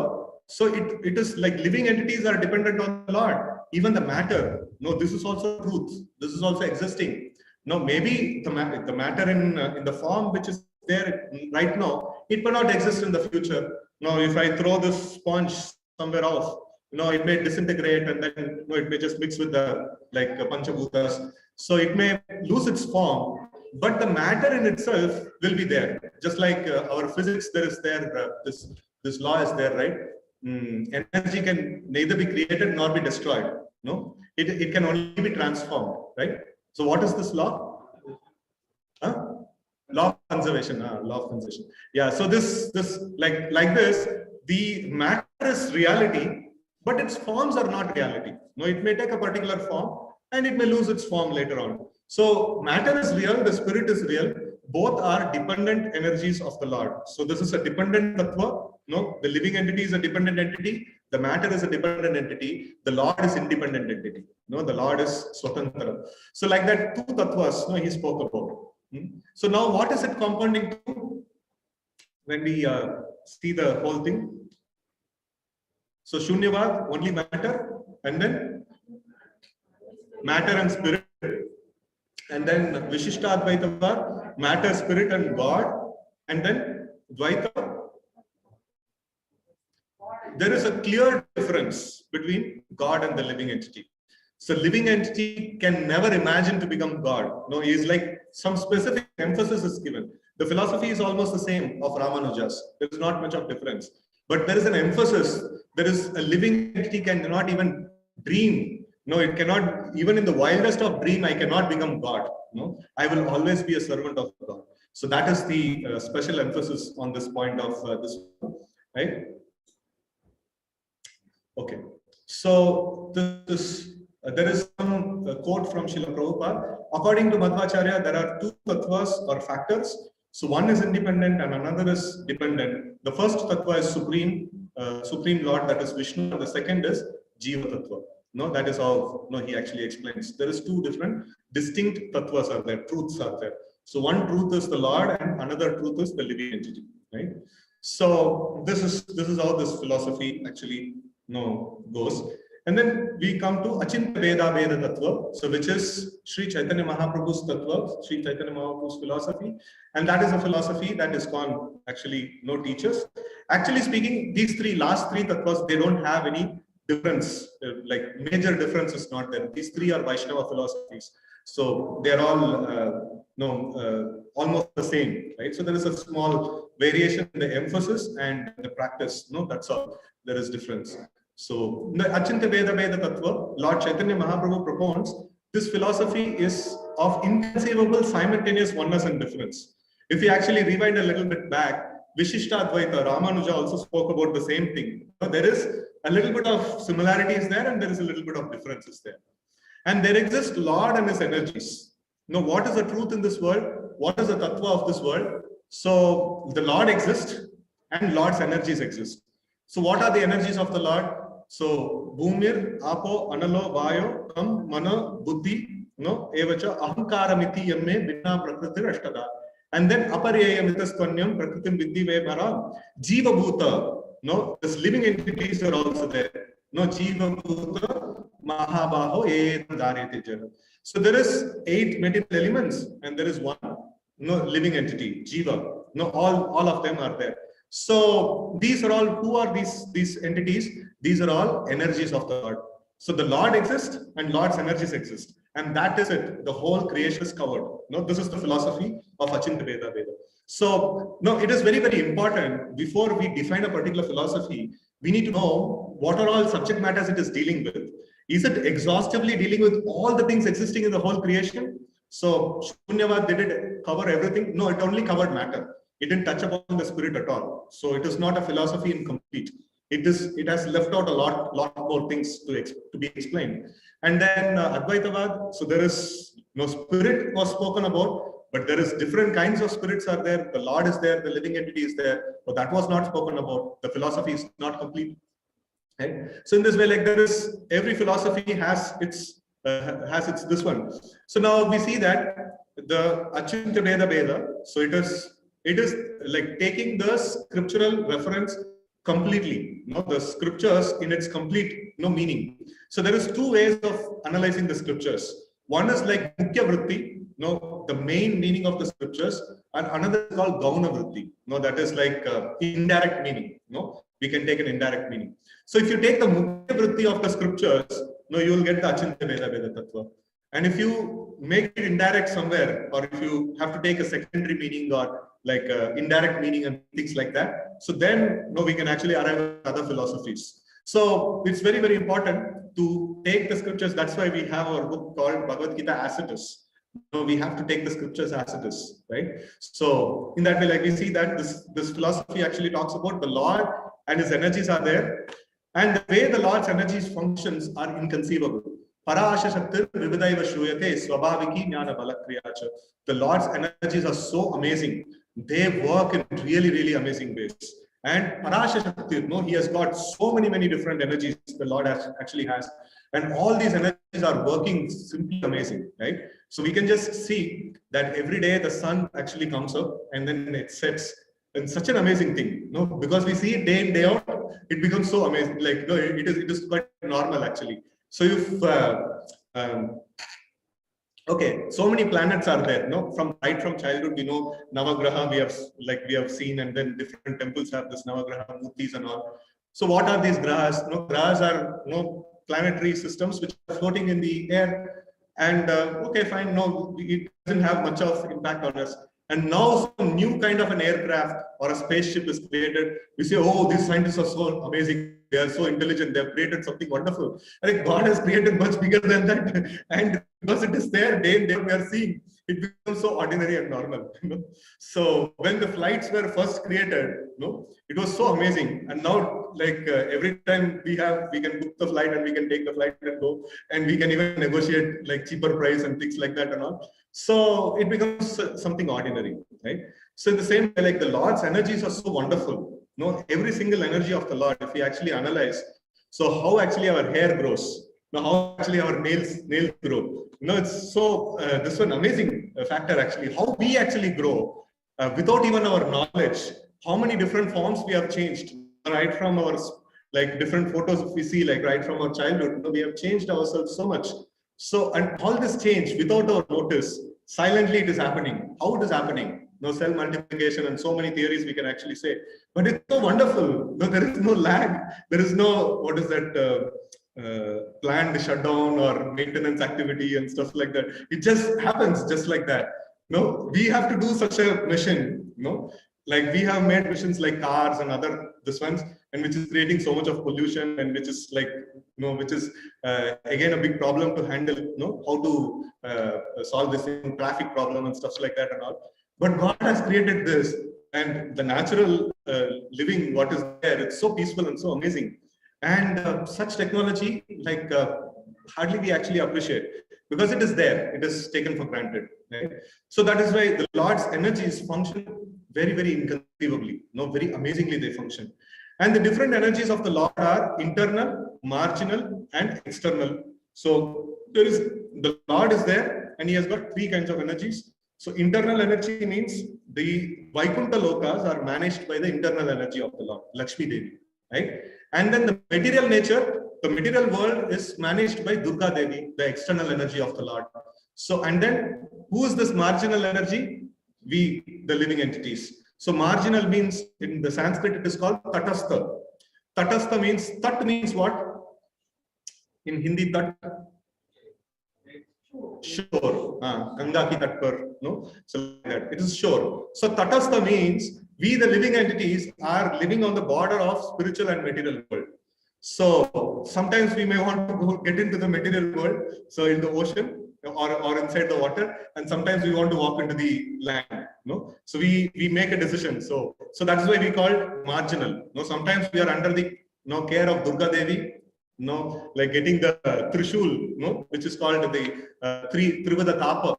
so it is like living entities are dependent on the Lord. Even the matter, no, this is also truth. This is also existing. No, maybe the matter in the form which is there right now, it may not exist in the future. No, if I throw this sponge somewhere else, it may disintegrate and then it may just mix with the like panchabhutas. So it may lose its form, but the matter in itself will be there. Just like our physics, this law is there, right? Energy can neither be created nor be destroyed. No, it can only be transformed, right? So what is this law? Huh? Law of conservation. Law of conservation. Yeah. So this like this, the matter is reality, but its forms are not reality. No, it may take a particular form and it may lose its form later on. So matter is real, the spirit is real. Both are dependent energies of the Lord. So this is a dependent tattva. No, the living entity is a dependent entity. The matter is a dependent entity. The Lord is independent entity. No, the Lord is Swatantara. So like that, two tattvas, no, he spoke about. So now what is it compounding to when we see the whole thing? So Shunyavad, only matter, and then matter and spirit, and then Vishishtadvaitavad, matter, spirit, and God, and then Dvaita. There is a clear difference between God and the living entity. So living entity can never imagine to become God. No, he is like some specific emphasis is given. The philosophy is almost the same of Ramanuja's. There is not much of difference. But there is an emphasis. There is a living entity cannot even dream. No, it cannot, even in the wildest of dream, I cannot become God. No, I will always be a servant of God. So that is the special emphasis on this point of this, right? Okay. So there is some quote from Srila Prabhupada. According to Madhvacharya, there are two tattvas or factors. So one is independent and another is dependent. The first tattva is supreme Lord, that is Vishnu, and the second is Jiva tattva. No, that is how he actually explains. There is two different distinct tattvas are there, truths are there. So one truth is the Lord and another truth is the living entity, right? So this is how this philosophy actually goes. And then we come to Achinta Veda Veda Tattva, so which is Sri Chaitanya Mahaprabhu's Tattva, Sri Chaitanya Mahaprabhu's philosophy, and that is a philosophy that is gone actually teachers. Actually speaking, these last three tattvas, they don't have any difference, like major difference is not there. These three are Vaishnava philosophies, so they are all almost the same, right? So there is a small variation in the emphasis and the practice. No, that's all. There is difference. So the Achinta Veda Veda Tattva, Lord Chaitanya Mahaprabhu propounds, this philosophy is of inconceivable simultaneous oneness and difference. If you actually rewind a little bit back, Vishishtadvaita, Ramanuja also spoke about the same thing. There is a little bit of similarities there and there is a little bit of differences there. And there exists Lord and his energies. What is the truth in this world? What is the tattva of this world? So the Lord exists and Lord's energies exist. So what are the energies of the Lord? So Bhumir, Apo, Analo, Vayo, Kam, Mana, Buddhi, Evacha, Ahankaramiti Yamme, Vinna Prakriti Ashtada. And then Aparyaya Mitastvanyam, Prakritim Vidhi Vemara, Jiva Bhuta. This living entities are also there. Jiva Bhuta, Mahabaho, Darete Jana. So there is 8 material elements and there is one living entity, Jiva. All of them are there. So these are all, who are these entities? These are all energies of the Lord. So the Lord exists and Lord's energies exist. And that is it. The whole creation is covered. This is the philosophy of Achinta Veda Veda. So it is very, very important. Before we define a particular philosophy, we need to know what are all subject matters it is dealing with. Is it exhaustively dealing with all the things existing in the whole creation? So Shunyavad, did it cover everything? No, it only covered matter. It didn't touch upon the spirit at all. So it is not a philosophy incomplete. It has left out a lot more things to be explained. And then Advaitavad, so there is no spirit was spoken about, but there is different kinds of spirits are there. The Lord is there, the living entity is there, but that was not spoken about. The philosophy is not complete. Right? So in this way, like every philosophy has its has its this one. So now we see that the Achintya Veda Veda, so it is like taking the scriptural reference completely, the scriptures in its complete meaning. So there is two ways of analyzing the scriptures. One is like Mukhya Vritti, the main meaning of the scriptures, and another is called Gauna Vritti. That is like indirect meaning. We can take an indirect meaning. So if you take the Mukhya Vritti of the scriptures, you will get the Achintya Veda Veda Tattva. And if you make it indirect somewhere, or if you have to take a secondary meaning or like indirect meaning and things like that, so then we can actually arrive at other philosophies. So it's very, very important to take the scriptures. That's why we have our book called Bhagavad Gita as it is. We have to take the scriptures as it is, right? So in that way, like we see that this philosophy actually talks about the Lord and his energies are there. And the way the Lord's energies functions are inconceivable. The Lord's energies are so amazing. They work in really, really amazing ways. And he has got so many different energies the Lord actually has. And all these energies are working simply amazing, right? So we can just see that every day the sun actually comes up and then it sets. And such an amazing thing, because we see it day in, day out, it becomes so amazing. Like, it is quite normal actually. So if okay, so many planets are there. From childhood, we know Navagraha. We have seen, and then different temples have this Navagraha Murtis and all. So what are these grahas? Grahas are planetary systems which are floating in the air. And okay, fine. No, it doesn't have much of impact on us. And now some new kind of an aircraft or a spaceship is created. We say, oh, these scientists are so amazing. They are so intelligent. They have created something wonderful. I think God has created much bigger than that. And because it is there, day and day we are seeing, it becomes so ordinary and normal. So when the flights were first created, it was so amazing. And now, like every time we can book the flight and we can take the flight and go, and we can even negotiate like cheaper price and things like that and all. So it becomes something ordinary, right? So in the same way, like the Lord's energies are so wonderful. Every single energy of the Lord, if we actually analyze, so how actually our hair grows, how actually our nails grow. It's so this one amazing factor actually. How we actually grow without even our knowledge. How many different forms we have changed, right from our like different photos if we see, like right from our childhood. We have changed ourselves so much. So, and all this change without our notice, silently it is happening. How it is happening? Cell multiplication and so many theories we can actually say. But it's so wonderful. There is no lag. There is no, what is that, planned shutdown or maintenance activity and stuff like that. It just happens just like that. We have to do such a mission, like we have made missions like cars and other this ones, and which is creating so much of pollution, and which is like which is again a big problem to handle. How to solve this traffic problem and stuff like that and all. But God has created this, and the natural living what is there, it's so peaceful and so amazing. And such technology, like hardly we actually appreciate, because it is there, it is taken for granted, right? So that is why the Lord's energies function very, very inconceivably, very amazingly they function. And the different energies of the Lord are internal, marginal, and external. So there is, the Lord is there, and he has got three kinds of energies. So internal energy means the Vaikuntha Lokas are managed by the internal energy of the Lord, Lakshmi Devi, right? And then the material nature, the material world is managed by Durga Devi, the external energy of the Lord. So, and then who is this marginal energy? We, the living entities. So marginal means, in the Sanskrit it is called Tatastha. Tatastha means, Tat means what? In Hindi, Tat? Shore. Ganga ki tat par, so like that. It is shore. So Tatastha means we, the living entities, are living on the border of spiritual and material world. So sometimes we may want to get into the material world, so in the ocean or inside the water, and sometimes we want to walk into the land. So we make a decision. So that is why we call it marginal. Sometimes we are under the care of Durga Devi. Like getting the Trishul, which is called the Trivada Tapa,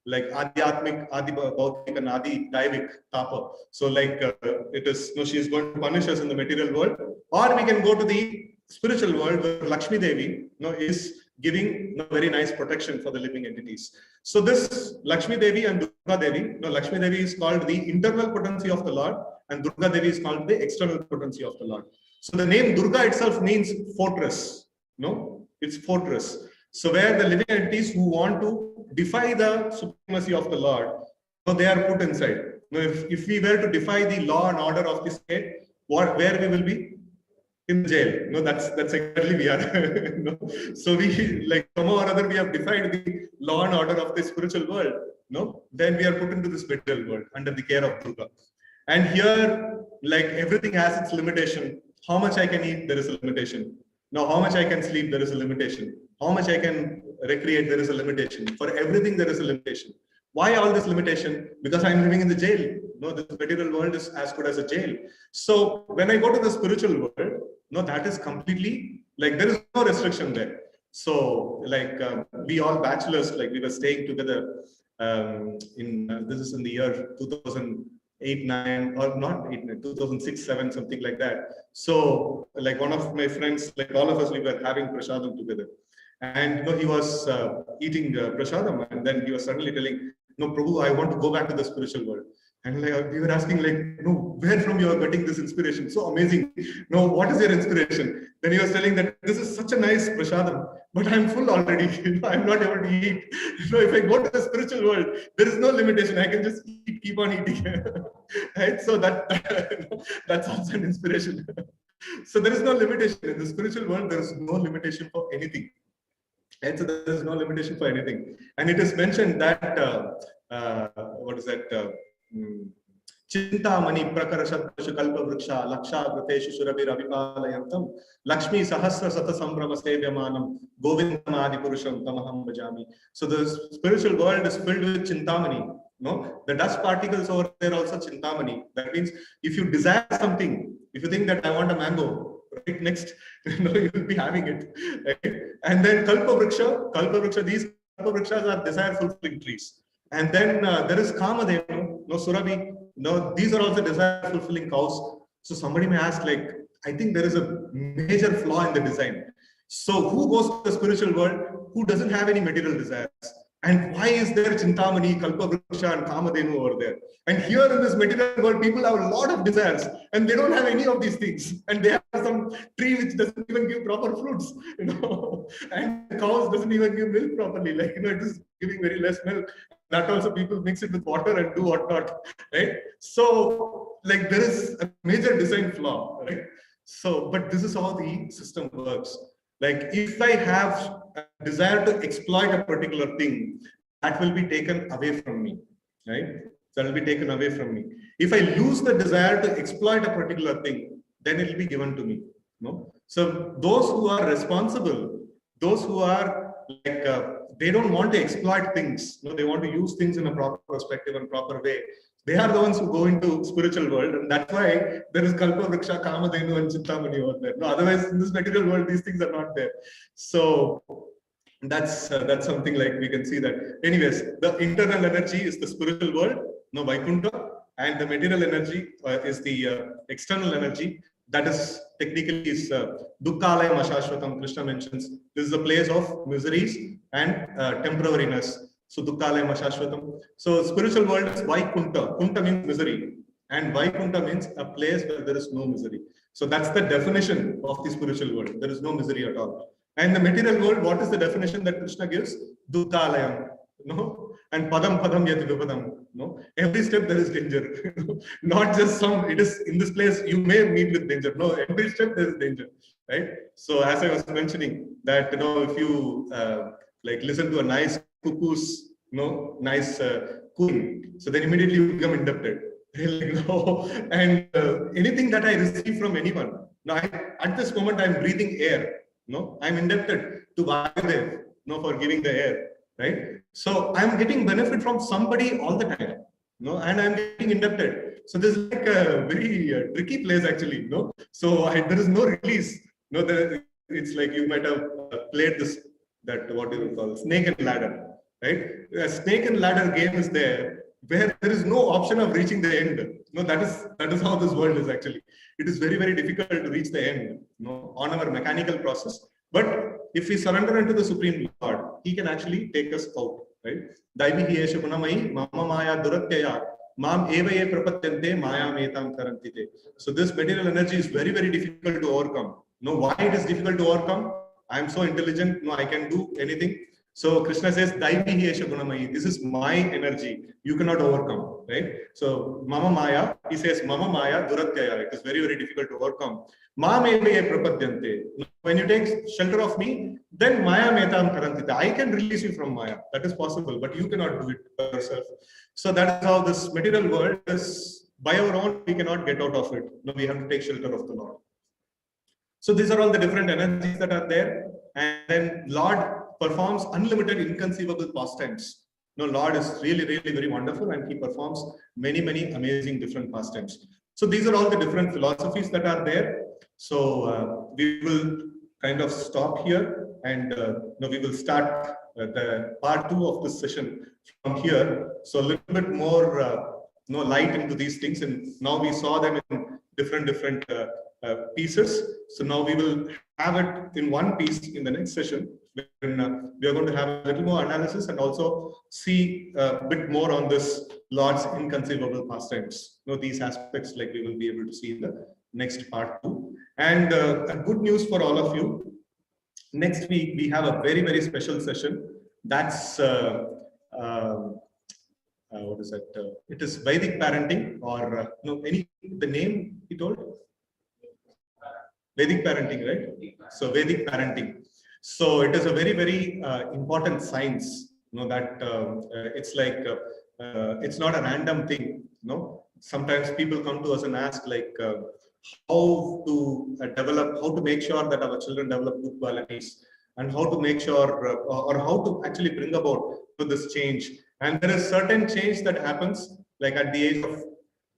like Adhyatmik, Adi Bhautik, and Adi Daivik Tapa. So like it is, she is going to punish us in the material world, or we can go to the spiritual world where Lakshmi Devi, is giving very nice protection for the living entities. So this Lakshmi Devi and Durga Devi, Lakshmi Devi is called the internal potency of the Lord, and Durga Devi is called the external potency of the Lord. So the name Durga itself means fortress. It's fortress. So where the living entities who want to defy the supremacy of the Lord, they are put inside. If we were to defy the law and order of the state, where we will be? In jail. That's exactly we are. So we, like, somehow or other, we have defied the law and order of the spiritual world. Then we are put into this material world under the care of Durga. And here, like, everything has its limitation. How much I can eat, there is a limitation. Now, how much I can sleep, there is a limitation. How much I can recreate, there is a limitation. For everything, there is a limitation. Why all this limitation? Because I'm living in the jail. This material world is as good as a jail. So when I go to the spiritual world, that is completely, like, there is no restriction there. So, like, we all bachelors, like, we were staying together this is in the year 2008, 9, or not 8, 9, 2006, 7, something like that. So, like, one of my friends, like, all of us, we were having prasadam together. And he was eating prasadam, and then he was suddenly telling, "No, Prabhu, I want to go back to the spiritual world." And like, we were asking, like, "No, where from you are getting this inspiration? So amazing. No, what is your inspiration?" Then he was telling that this is such a nice prasadam, but I'm full already. I'm not able to eat. If I go to the spiritual world, there is no limitation. I can just eat, keep on eating. Right? So that's also an inspiration. So there is no limitation in the spiritual world. There is no limitation for anything. And so there is no limitation for anything. And it is mentioned that what is that? Chintamani prakarashatashu kalpa vriksha laksha vrateshu surabhi ravipalayantam Lakshmi sahasra sata sambrama sevyamanam govindamadi purusham tamaham bhajami. So the spiritual world is filled with chintamani. The dust particles over there also chintamani. That means if you desire something, if you think that I want a mango, right next, you will be having it. Right? And then kalpa vriksha, these kalpa vrikshas are desire fulfilling trees. And then there is Kamadeva, Surabhi. These are also desire fulfilling cows. So somebody may ask, like, I think there is a major flaw in the design. So who goes to the spiritual world who doesn't have any material desires? And why is there Chintamani, Kalpavriksha, and Kamadenu over there? And here in this material world, people have a lot of desires, and they don't have any of these things. And they have some tree which doesn't even give proper fruits, and cows doesn't even give milk properly. Like, it is giving very less milk. That also people mix it with water and do whatnot, right? So, like, there is a major design flaw, right? So, but this is how the system works. Like, if I have a desire to exploit a particular thing, that will be taken away from me, right? That will be taken away from me. If I lose the desire to exploit a particular thing, then it will be given to me. So those who are responsible, those who are like, they don't want to exploit things. They want to use things in a proper perspective and proper way. They are the ones who go into spiritual world, and that's why there is Kalpa Vriksha, Kamadenu, and Chintamani over there. Otherwise, in this material world, these things are not there. So that's something like we can see that. Anyways, the internal energy is the spiritual world, Vaikuntha, and the material energy is the external energy. That is technically is Dukkhalayam Ashashvatam. Krishna mentions this is a place of miseries and temporariness. So Dukkhalayam Ashashvatam. So spiritual world is Vaikuntha. Kunta means misery, and Vaikuntha means a place where there is no misery. So that's the definition of the spiritual world. There is no misery at all. And the material world, what is the definition that Krishna gives? Dukkhalayam. And padam yat vipadam. Every step there is danger. Not just it is in this place you may meet with danger. No, every step there is danger, right? So as I was mentioning that, if you like listen to a nice cuckoo's, nice cooing, so then immediately you become indebted. And anything that I receive from anyone, now at this moment I'm breathing air. I'm indebted to Vasudev, for giving the air. Right? So I'm getting benefit from somebody all the time, and I'm getting indebted. So this is like a very tricky place actually, So there is no release. It's like you might have played what do you call snake and ladder, right? A snake and ladder game is there where there is no option of reaching the end. That is how this world is actually. It is very, very difficult to reach the end, on our mechanical process. But if we surrender into the Supreme Lord, He can actually take us out, right? Daivi hi esha gunamai mama maya duratyaya mam evaye prapatyante maya metam karantite. So this material energy is very, very difficult to overcome. No, why it is difficult to overcome? I am so intelligent. No, I can do anything. So Krishna says, Daivi hi esha gunamai. This is my energy. You cannot overcome, right? So Mama Maya, he says, Mama Maya duratyaya. It is very, very difficult to overcome. Mam evaye prapadyante. When you take shelter of me, then Maya metam karantita. I can release you from Maya. That is possible, but you cannot do it by yourself. So that is how this material world is. By our own, we cannot get out of it. No, we have to take shelter of the Lord. So these are all the different energies that are there. And then Lord performs unlimited, inconceivable pastimes. No, Lord is really, really very wonderful, and He performs many, many amazing different pastimes. So these are all the different philosophies that are there. So we will kind of stop here, and we will start the part 2 of this session from here. So a little bit more light into these things, and now we saw them in different pieces. So now we will have it in one piece in the next session. When we are going to have a little more analysis and also see a bit more on this Lord's inconceivable pastimes. These aspects, like, we will be able to see in the next part 2. And a good news for all of you. Next week we have a very, very special session. That's what is that? It is Vedic parenting, or the name he told? Vedic parenting, right? So Vedic parenting. So it is a very, very important science. That it's like it's not a random thing. Sometimes people come to us and ask, like, how to develop, how to make sure that our children develop good qualities, and how to make sure, or how to actually bring about this change. And there is certain change that happens, like at the age of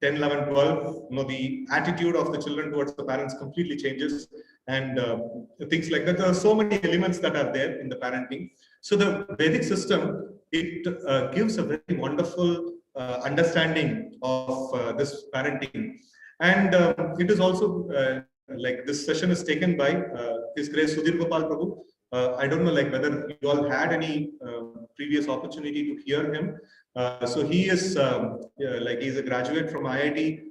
10, 11, 12, the attitude of the children towards the parents completely changes, and things like that. There are so many elements that are there in the parenting. So the Vedic system, it gives a very wonderful understanding of this parenting. And it is also like, this session is taken by His Grace Sudhir Gopal Prabhu. I don't know, like, whether you all had any previous opportunity to hear him. So he is like, he's a graduate from IIT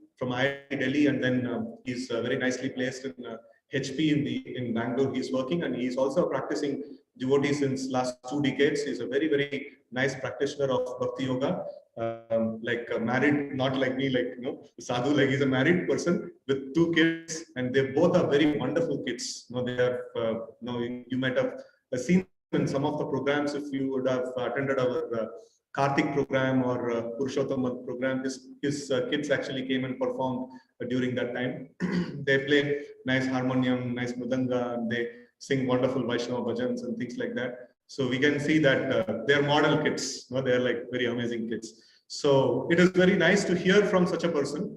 Delhi, and then he's very nicely placed in HP in Bangalore. He's working, and he's also a practicing devotee since last 2 decades. He's a very, very nice practitioner of Bhakti Yoga. Like, married, not like me, like, sadhu. Like, he's a married person with 2 kids, and they both are very wonderful kids. They have, you might have seen in some of the programs, if you would have attended our Karthik program or Purushottam program. His kids actually came and performed during that time. They play nice harmonium, nice mridanga, and they sing wonderful Vaishnava bhajans and things like that. So we can see that they are model kids. They are like very amazing kids. So it is very nice to hear from such a person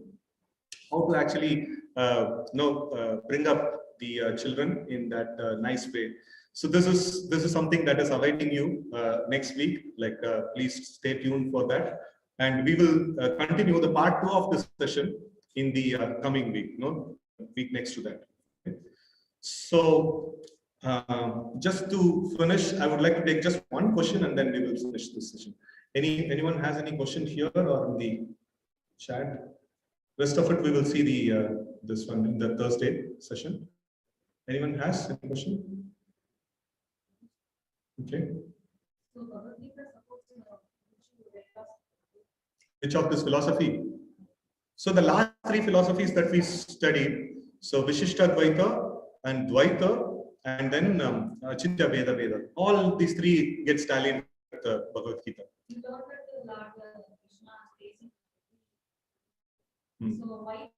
how to actually bring up the children in that nice way. So this is something that is awaiting you next week. Like, please stay tuned for that, and we will continue the part 2 of this session in the coming week. Week next to that. Okay. So just to finish, I would like to take just one question, and then we will finish this session. Anyone has any question here or in the chat? Rest of it we will see the this one in the Thursday session. Anyone has any question? Okay. Which of this philosophy? So the last 3 philosophies that we studied, so Vishishta Dvaita and Dvaita, and then Achintya Veda Veda. All these 3 get tallied with the Bhagavad Gita. So why?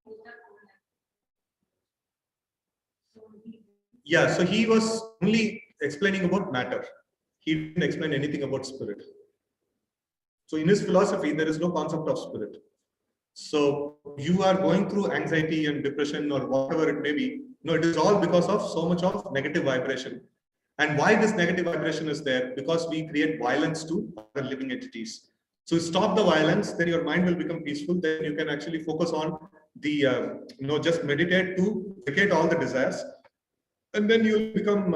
Yeah, so he was only explaining about matter. He didn't explain anything about spirit. So in his philosophy, there is no concept of spirit. So you are going through anxiety and depression or whatever it may be. No, it is all because of so much of negative vibration. And why this negative vibration is there? Because we create violence to other living entities. So stop the violence, then your mind will become peaceful. Then you can actually focus on the, just meditate to vacate all the desires. and then you'll become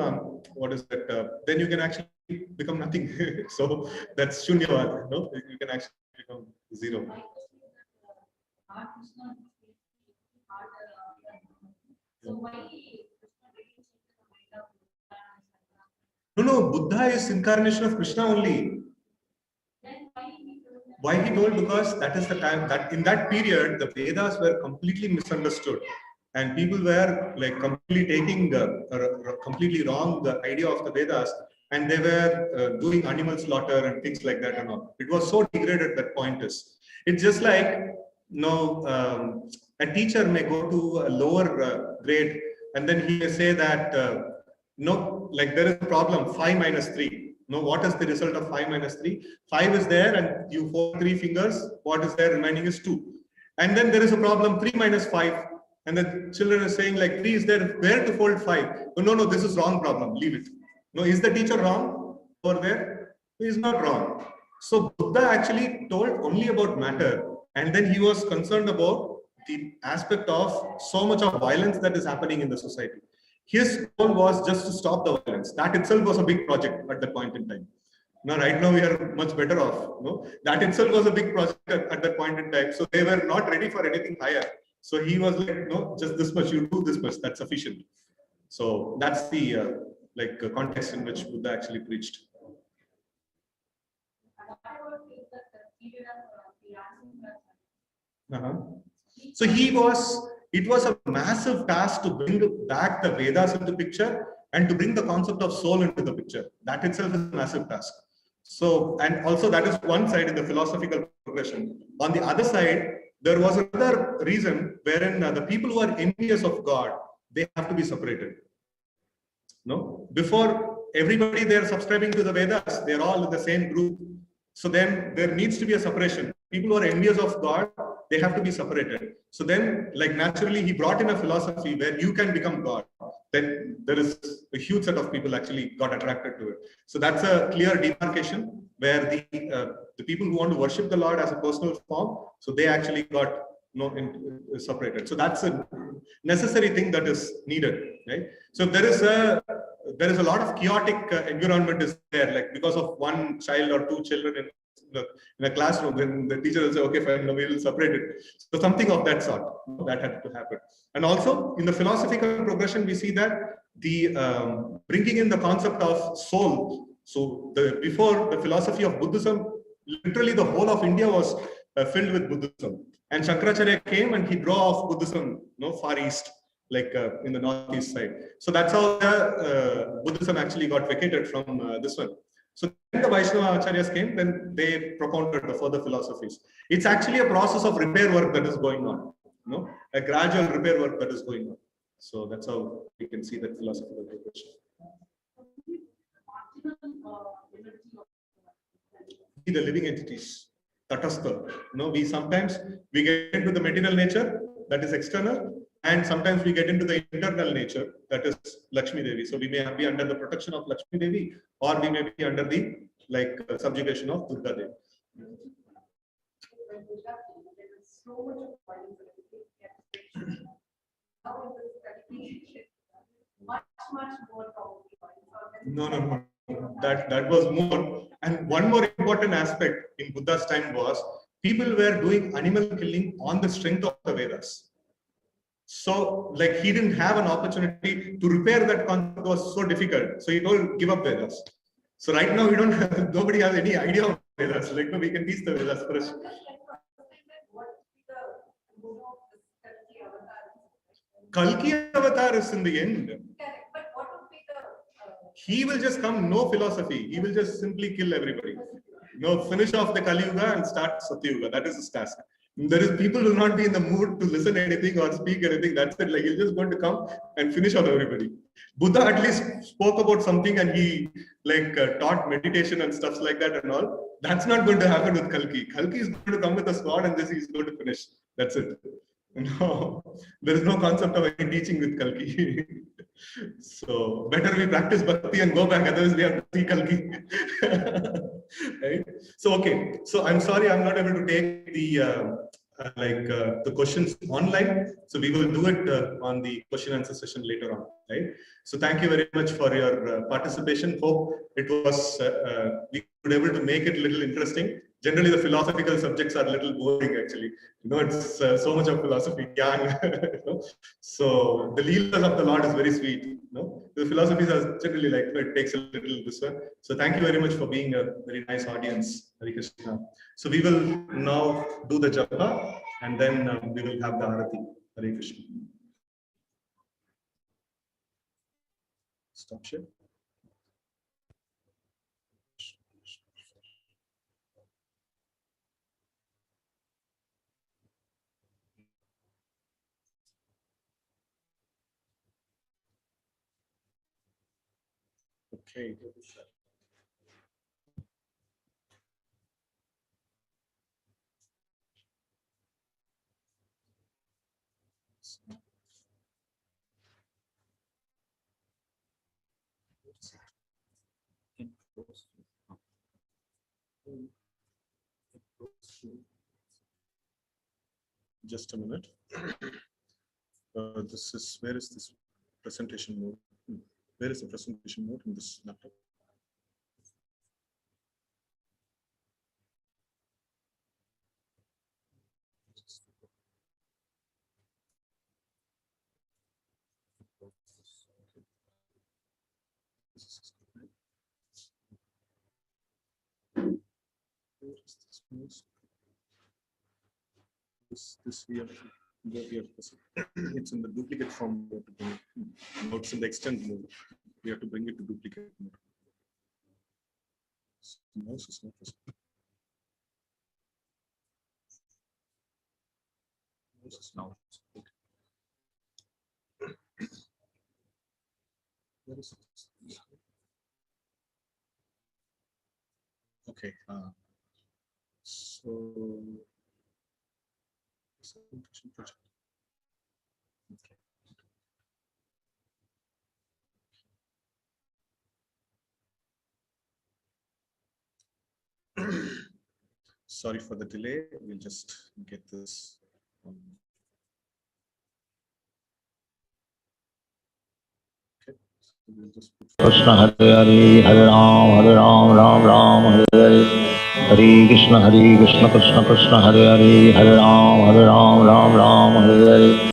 what is that? Then you can actually become nothing. So that's shunyavad. No, you can actually become zero. My question is that art is not art. So why Krishna really changed the mind of Buddha and Sangha? No, Buddha is incarnation of Krishna only. Then why he told that? Why he told? Because that is the time that in that period the Vedas were completely misunderstood, and people were like completely taking completely wrong the idea of the Vedas, and they were doing animal slaughter and things like that and all. It was so degraded that point is. It's just like a teacher may go to a lower grade, and then he may say that no, like there is a problem 5 minus 3. No, what is the result of 5 minus 3? 5 is there and you fold 3 fingers. What is there remaining is 2. And then there is a problem 3 minus 5. And the children are saying like 3 is there. Where to fold 5? Oh, no, this is wrong problem. Leave it. No, is the teacher wrong over there? He is not wrong. So Buddha actually told only about matter. And then he was concerned about the aspect of so much of violence that is happening in the society. His goal was just to stop the violence. That itself was a big project at that point in time. Now, right now we are much better off. No? That itself was a big project at that point in time. So they were not ready for anything higher. So he was like, no, just this much, you do this much, that's sufficient. So that's the context in which Buddha actually preached. So it was a massive task to bring back the Vedas into the picture and to bring the concept of soul into the picture. That itself is a massive task. So, and also that is one side in the philosophical progression. On the other side, there was another reason wherein the people who are envious of God, they have to be separated. No, before everybody they are subscribing to the Vedas, they are all in the same group. So then there needs to be a separation. People who are envious of God, they have to be separated. So then, like naturally, he brought in a philosophy where you can become God. Then there is a huge set of people actually got attracted to it. So that's a clear demarcation where the people who want to worship the Lord as a personal form, so they actually got separated. So that's a necessary thing that is needed, right? So there is a lot of chaotic environment is there, like because of one child or two children in a classroom, then the teacher will say, okay, fine, we will separate it. So something of that sort that had to happen. And also in the philosophical progression, we see that the bringing in the concept of soul. So before the philosophy of Buddhism, literally the whole of India was filled with Buddhism. And Shankaracharya came and he drew off Buddhism, far east, like in the northeast side. So that's how Buddhism actually got vacated from this one. So when the Vaishnava Acharyas came, then they propounded the further philosophies. It's actually a process of repair work that is going on, a gradual repair work that is going on. So that's how we can see that philosophical progression. The living entities, tatastha. We sometimes we get into the material nature that is external, and sometimes we get into the internal nature that is Lakshmi Devi. So we may be under the protection of Lakshmi Devi, or we may be under the subjugation of Durga Devi. No. That was more. And one more important aspect in Buddha's time was people were doing animal killing on the strength of the Vedas. So, he didn't have an opportunity to repair that concept. Was so difficult. So he told, give up Vedas. So right now we don't have, nobody has any idea of Vedas. We can teach the Vedas first. Kalki avatar is in the end. But what would be the? He will just come, no philosophy. He will just simply kill everybody. Finish off the Kali Yuga and start Satyuga. That is his task. There is people will not be in the mood to listen anything or speak anything. That's it. He's just going to come and finish off everybody. Buddha at least spoke about something and he taught meditation and stuff like that and all. That's not going to happen with Kalki. Kalki is going to come with a sword and this he's going to finish. That's it. No, there is no concept of any teaching with Kalki. So better we practice bhakti and go back, otherwise we have to see Kalki. Right? So okay. So I'm sorry I'm not able to take the the questions online. So we will do it on the question answer session later on, right? So thank you very much for your participation. Hope it was we were able to make it a little interesting. Generally, the philosophical subjects are a little boring, actually. It's so much of philosophy, young. So the leelas of the Lord is very sweet. The philosophies are generally like, it takes a little this one. So thank you very much for being a very nice audience, Hariksetra. So we will now do the japa and then we will have the arati. Hare Krishna. Stop share. Okay. Just a minute. This is, where is this presentation mode? Where is the presentation mode in this laptop? This here, it's in the duplicate form. No, it's in the extend mode. We have to bring it to duplicate mode. Mouse is not visible. Mouse is now. Where is it? Okay. So. Project. Okay. Sorry for the delay. We'll just get this. Okay. So we'll just put Krishna Hare Hare Hare Ram Ram Hare Hare Hare Krishna Krishna Krishna Hare Hare Hare Ram Ram Hare Hare.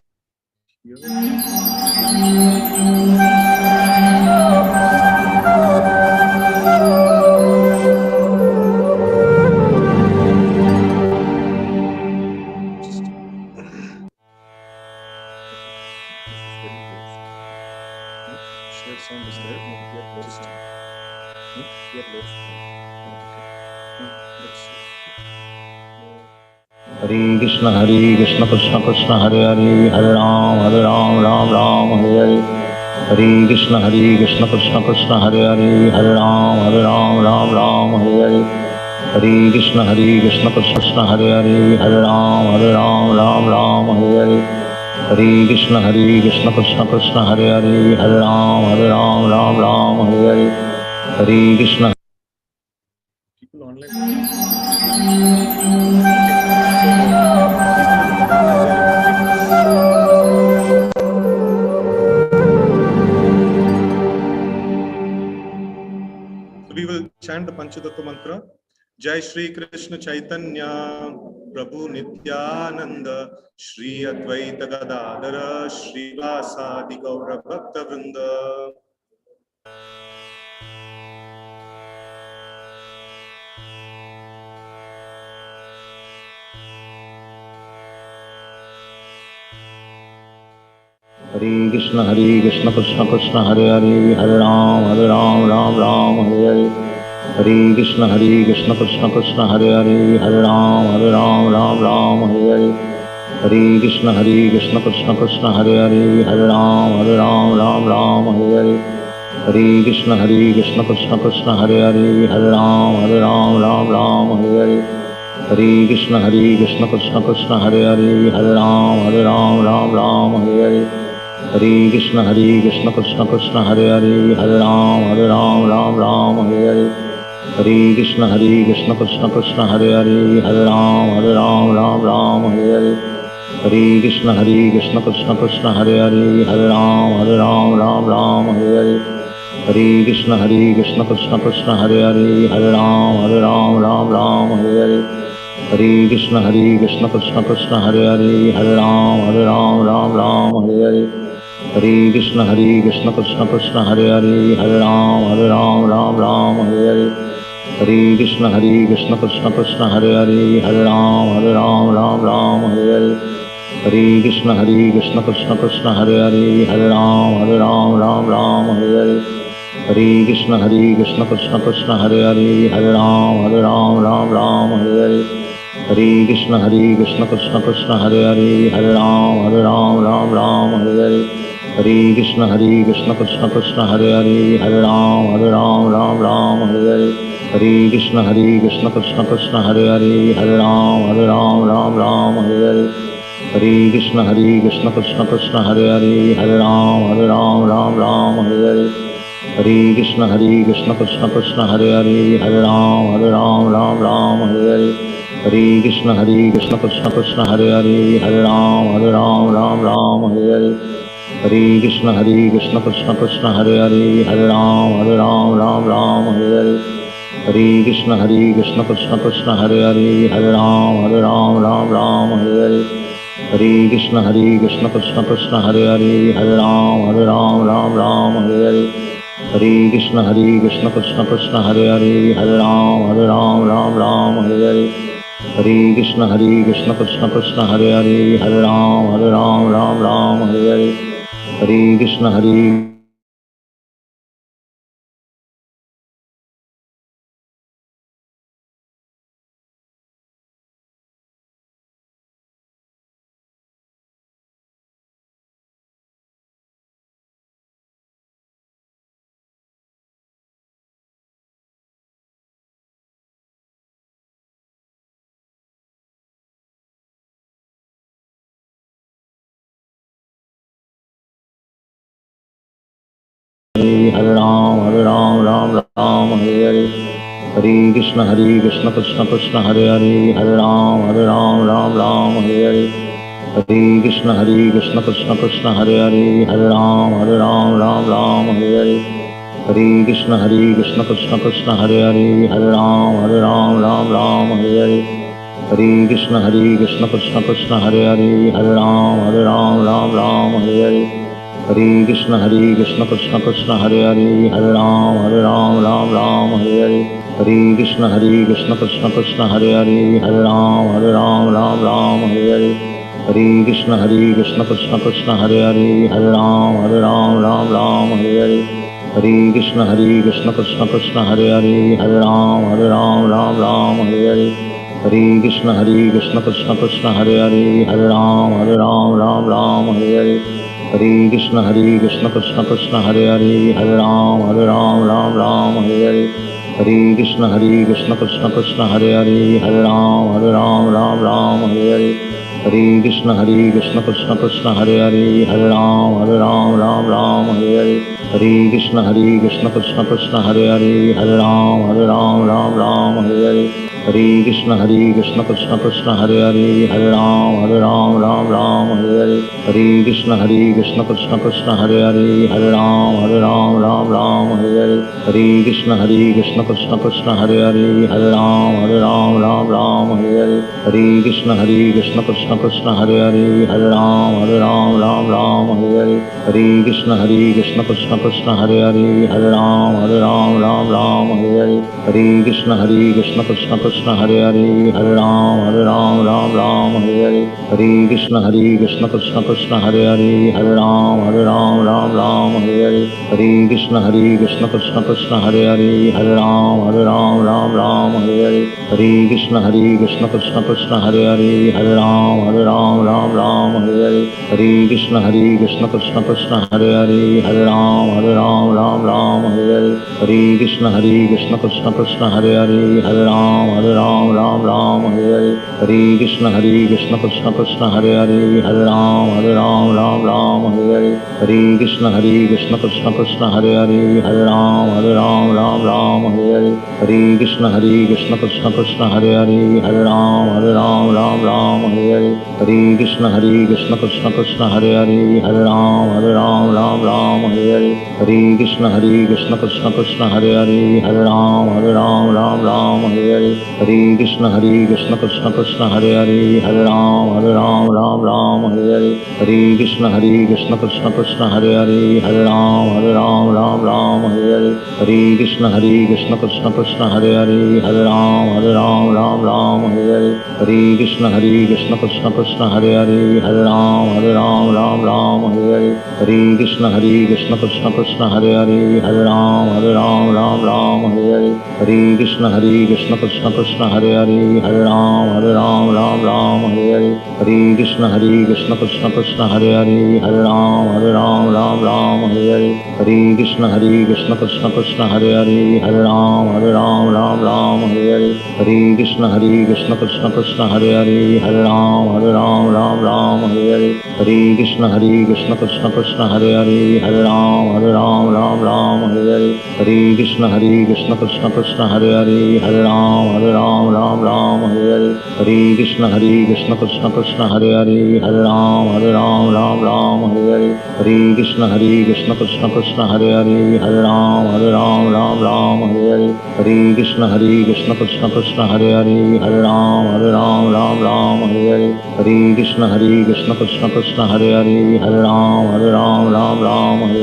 Hare Krishna Krishna Krishna Hare Hare Hare Ram Ram Hare Hare Hare Krishna Krishna Krishna Hare Hare Hare Ram Hare Hare Hare Krishna Krishna Hare Hare Hare Ram Hare Hare Hare Krishna Krishna Krishna Hare Hare Hare Ram Hare Hare Hare Krishna. People online. We will chant the Panchatattva mantra. Jai Shri Krishna Chaitanya Prabhu Nityananda Shri Advaita Gadadara Shri Vasadi Gaura Bhakta Vrinda. Hare Krishna Krishna Krishna Hare Hare Hare Ram Ram Hare Hare Hare Krishna Krishna Krishna Hare Hare Hare Ram Hare Hare Hare Krishna Krishna Krishna Hare Hare Hare Ram Hare Hare Hare Krishna Krishna Krishna Hare Hare Hare Ram Hare Hare Hare Krishna Krishna Krishna Hare Hare Hare Ram Hare Hare Hare Krishna Krishna Krishna Hare Hare Hare Ram Hare Hare Hare Krishna Krishna Krishna Hare Hare Hare Ram Ram Ram Hare Hare Hare Krishna Krishna Krishna Hare Hare Hare Ram Ram Hare Hare Hare Krishna Krishna Krishna Hare Hare Hare Ram Ram Hare Hare Hare Krishna Krishna Krishna Hare Hare Hare Ram Ram Hare Hare Hare Krishna Krishna Krishna Hare Hare Hare Ram Ram Hare Hare Hare Krishna Krishna Krishna Hare Hare Hare Ram Hare Hare Hare Krishna Krishna Krishna Hare Hare Hare Ram Hare Hare Hare Krishna Krishna Krishna Hare Hare Hare Ram Hare Hare Hare Krishna Krishna Krishna Hare Hare Hare Ram Hare Hare Hare Krishna Krishna Krishna Hare Hare Hare Ram Hare Hare Hare Krishna Krishna Krishna Hare Hare Hare Ram Hare Hare Hare Krishna Krishna Krishna Hare Hare Hare Ram Hare Hare Hare Krishna Krishna Krishna Hare Hare Hare Ram Hare Hare Hare Krishna Krishna Krishna Hare Hare Hare Ram Hare Hare Hare Krishna Krishna Krishna Hare Hare Hare Ram Hare Hare Hare Krishna Krishna Krishna Hare Hare Hare Ram Hare Hare Hare Krishna Krishna Krishna Hare Hare Hare Ram Hare Hare Hare Krishna Krishna Krishna Hare Hare Hare Ram Hare Hare Hare Krishna Krishna Krishna Hare Hare Hare Ram Hare Hare Hare Krishna Hare Ram Hare Hare Hare Krishna Krishna Krishna Hare Hare Hare Ram Hare Hare Hare Krishna Krishna Krishna Hare Hare Hare Ram Hare Hare Hare Krishna Krishna Krishna Hare Hare Hare Ram Hare Hare Hare Krishna Krishna Krishna Hare Hare Hare Ram Hare Hare Hare Krishna Krishna Krishna Hare Hare Hare Ram Hare Hare Hare Krishna Krishna Krishna Hare Hare Hare Ram Hare Hare Hare Krishna Krishna Krishna Hare Hare Hare Ram Hare Hare Hare Krishna Krishna Krishna Hare Hare Hare Ram Hare Hare Hare Krishna Krishna Krishna Hare Hare Hare Ram Hare Hare Hare Krishna Krishna Krishna Hare Hare Hare Ram Hare Hare Hare Krishna Krishna Krishna Hare Hare Hare Ram Hare Hare Hare Krishna Krishna Krishna Hare Hare Hare Ram Hare Hare Hare Krishna Krishna Krishna Hare Hare Hare Ram Hare Hare Hare Krishna Krishna Krishna Hare Hare Hare Ram Hare Hare Hare Krishna Krishna Krishna Hare Hare Hare Ram Hare Hare Hare Krishna Krishna Krishna Hare Hare Hare Ram Hare Hare Hare Krishna Krishna Krishna Hare Hare Hare Ram Hare Hare Hare Krishna Krishna Krishna Hare Hare Hare Ram Hare Hare Hare Krishna Krishna Krishna Hare Hare Hare Ram Hare Hare Hare Krishna Krishna Krishna Hare Hare Hare Ram Hare Hare Hare Krishna Krishna Krishna Hare Hare Hare Ram Hare Hare Hare Krishna Krishna Krishna Hare Hare Hare Ram Hare Hare Hare Krishna Krishna Krishna Hare Hare Hare Ram Hare Hare Hare Krishna Krishna Krishna Hare Hare Hare Ram Hare Hare Hare Krishna Krishna Krishna Hare Hare Hare Ram Hare Hare Hare Krishna Krishna Krishna Hare Hare Hare Hare Ram Ram Ram Hare Hare Hare Krishna Krishna Krishna Hare Hare Hare Ram Ram Hare Hare Hare Krishna Krishna Krishna Hare Hare Hare Ram Ram Hare Hare Hare Krishna Krishna Krishna Hare Hare Hare Ram Ram Hare Hare Hare Krishna Krishna Krishna Hare Hare Hare Ram Ram Hare Hare Hare Krishna Krishna Krishna Hare Hare Hare Ram Hare Hare Hare Krishna Krishna Krishna Hare Hare Hare Ram Hare Hare Hare Krishna Krishna Krishna Hare Hare Hare Ram Hare Hare Hare Krishna Krishna Krishna Hare Hare Hare Ram Hare Hare Hare Krishna Krishna Krishna Hare Hare Hare Ram Hare Hare Hare Krishna Krishna Krishna Hare Hare Hare Ram Hare Hare Hare Krishna Krishna Krishna Hare Hare Hare Ram Hare Hare Hare Krishna Krishna Krishna Hare Hare Hare Ram Hare Hare Hare Krishna Krishna Krishna Hare Hare Hare Ram Hare Hare Hare Krishna Krishna Krishna Hare Hare Hare Ram Hare Hare Hare Krishna Krishna Krishna Hare Hare Hare Ram Hare Hare Hare Krishna Krishna Krishna Hare Hare Hare Ram Hare Hare Hare Krishna Krishna Krishna Hare Hare Hare Ram Hare Hare Hare Krishna Krishna Krishna Hare Hare Hare Ram Hare Hare Hare Krishna Krishna Krishna Hare Hare Hare Ram Hare Hare Hare Krishna Krishna Krishna Hare Hare Hare Ram Hare Hare Hare Krishna Krishna Krishna Hare Hare Hare Ram Hare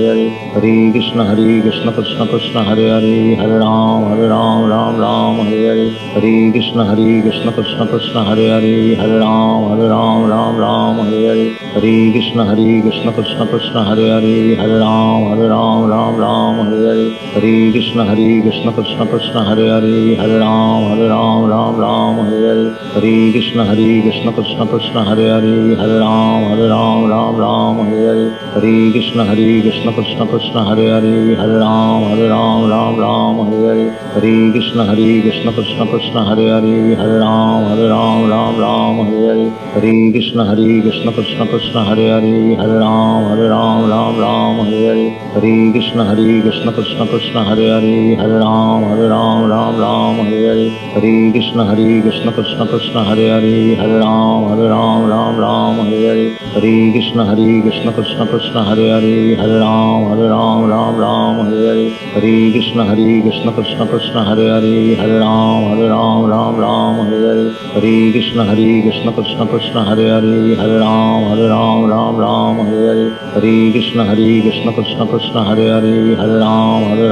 Hare Hare Krishna Krishna Krishna Hare Hare Hare Ram Hare Hare Hare Krishna Krishna Krishna Hare Hare Hare Ram Hare Hare Hare Krishna Krishna Krishna Hare Hare Hare Ram Hare Hare Hare Krishna Krishna Krishna Hare Hare Hare Ram Hare Hare Hare Krishna Krishna Krishna Hare Hare Hare Ram Hare Hare Hare Krishna Krishna Krishna Hare Hare Hare Ram Hare Hare Hare Krishna Krishna Krishna Hare Hare Hare Ram Hare Hare Hare Krishna Krishna Krishna Hare Hare Hare Ram Hare Hare Hare Krishna Krishna Krishna Hare Hare Hare Ram Hare Hare Hare Krishna Krishna Krishna Hare Hare Hare Ram Hare Hare Hare Krishna Krishna Krishna Hare Hare Hare Ram Hare Hare Hare Krishna Krishna Krishna Hare Hare Hare Ram Hare Hare Hare Krishna Krishna Krishna Hare Hare Hare Ram Hare Hare Hare Krishna Krishna Krishna Hare Hare Hare Ram Hare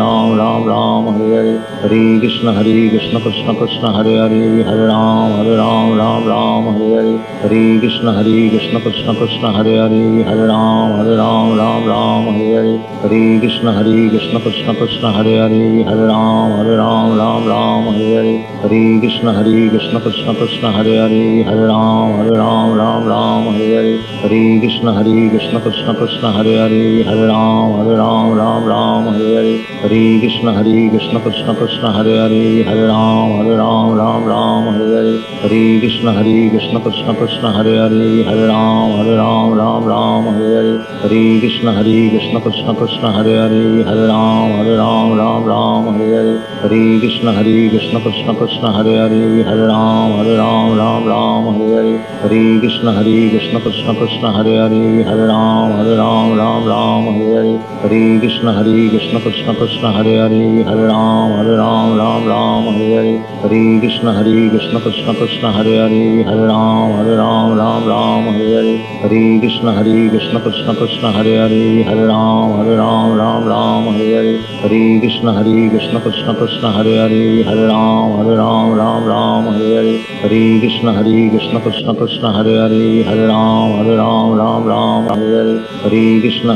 Hare Hare Krishna Krishna Krishna Hare Hare Hare Ram Hare Hare Hare Krishna Krishna Krishna Hare Hare Hare Ram Hare Hare Hare Krishna Krishna Krishna Hare Hare Hare Ram Hare Hare Hare Krishna Krishna Krishna Hare Hare Hare Ram Hare Hare Hare Krishna Krishna Krishna Hare Hare Hare Ram Hare Hare Hare Krishna Krishna Krishna Hare Hare Hare Ram Hare Hare Hare Krishna Krishna Krishna Hare Hare Hare Ram Hare Hare Hare Krishna Krishna Krishna Hare Hare Hare Ram Hare Hare Hare Krishna Krishna Krishna Hare Hare Hare Ram Hare Hare Hare Krishna Krishna Krishna Hare Hare Hare Ram Hare Hare Hare Krishna Krishna Krishna Hare Hare Hare Ram Hare Hare Hare Krishna Krishna Krishna Hare Hare Hare Ram Hare Hare Hare Krishna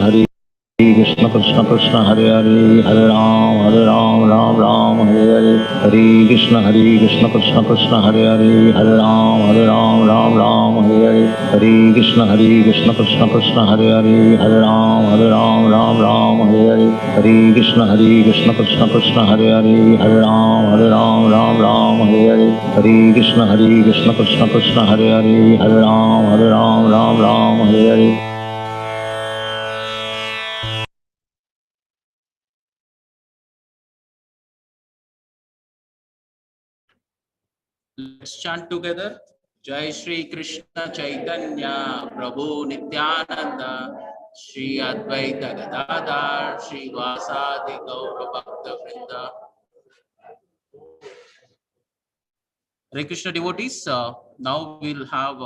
Krishna Krishna Hare Hare Hare Ram Hare Hare Hare Krishna Krishna Krishna Hare Hare Hare Ram Hare Hare Hare Krishna Krishna Krishna Hare Hare Hare Ram Hare Hare Hare Krishna Krishna Krishna Hare Hare Hare Ram Hare Hare Hare Krishna Krishna Krishna Hare Hare Hare Ram Hare Hare Let's chant together. Jai Shri Krishna Chaitanya Prabhu Nityananda Shri Advaita Gadadhar Shri Vasadi Gaura Bhakta Vrinda. Hare Krishna devotees, now we'll have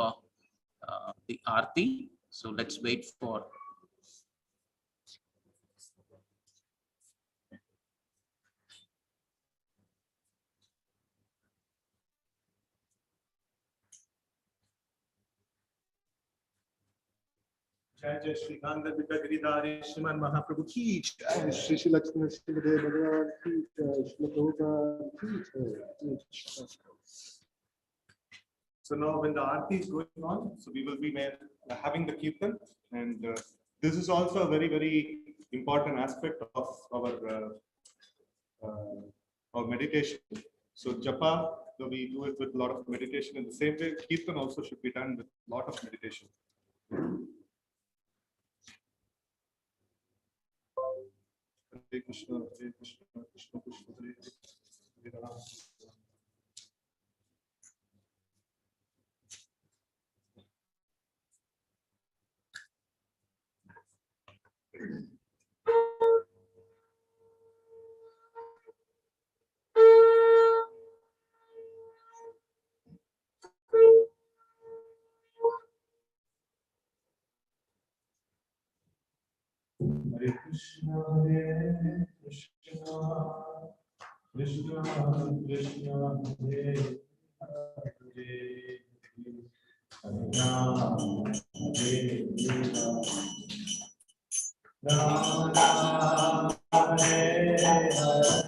the Aarti. So let's wait for. जय जय श्री कांद गिरिधारी श्रीमान महाप्रभु की जय श्री श्री लक्ष्मण नृसिंहदेव भगवान की जय श्री प्रभुपाद की जय। So now when the Aarti is going on, so we will be having the Kirtan, and this is also a very, very important aspect of our meditation. So Japa, we do it with a lot of meditation. In the same way, Kirtan also should be done with a lot of meditation. Hare Krishna, Hare Krishna, Krishna Krishna, Hare Hare, Hare Rama. Hare Krishna, Hare Krishna, Krishna Krishna, Hare Hare, Hare Rama, Hare Rama, Rama Rama, Hare Hare.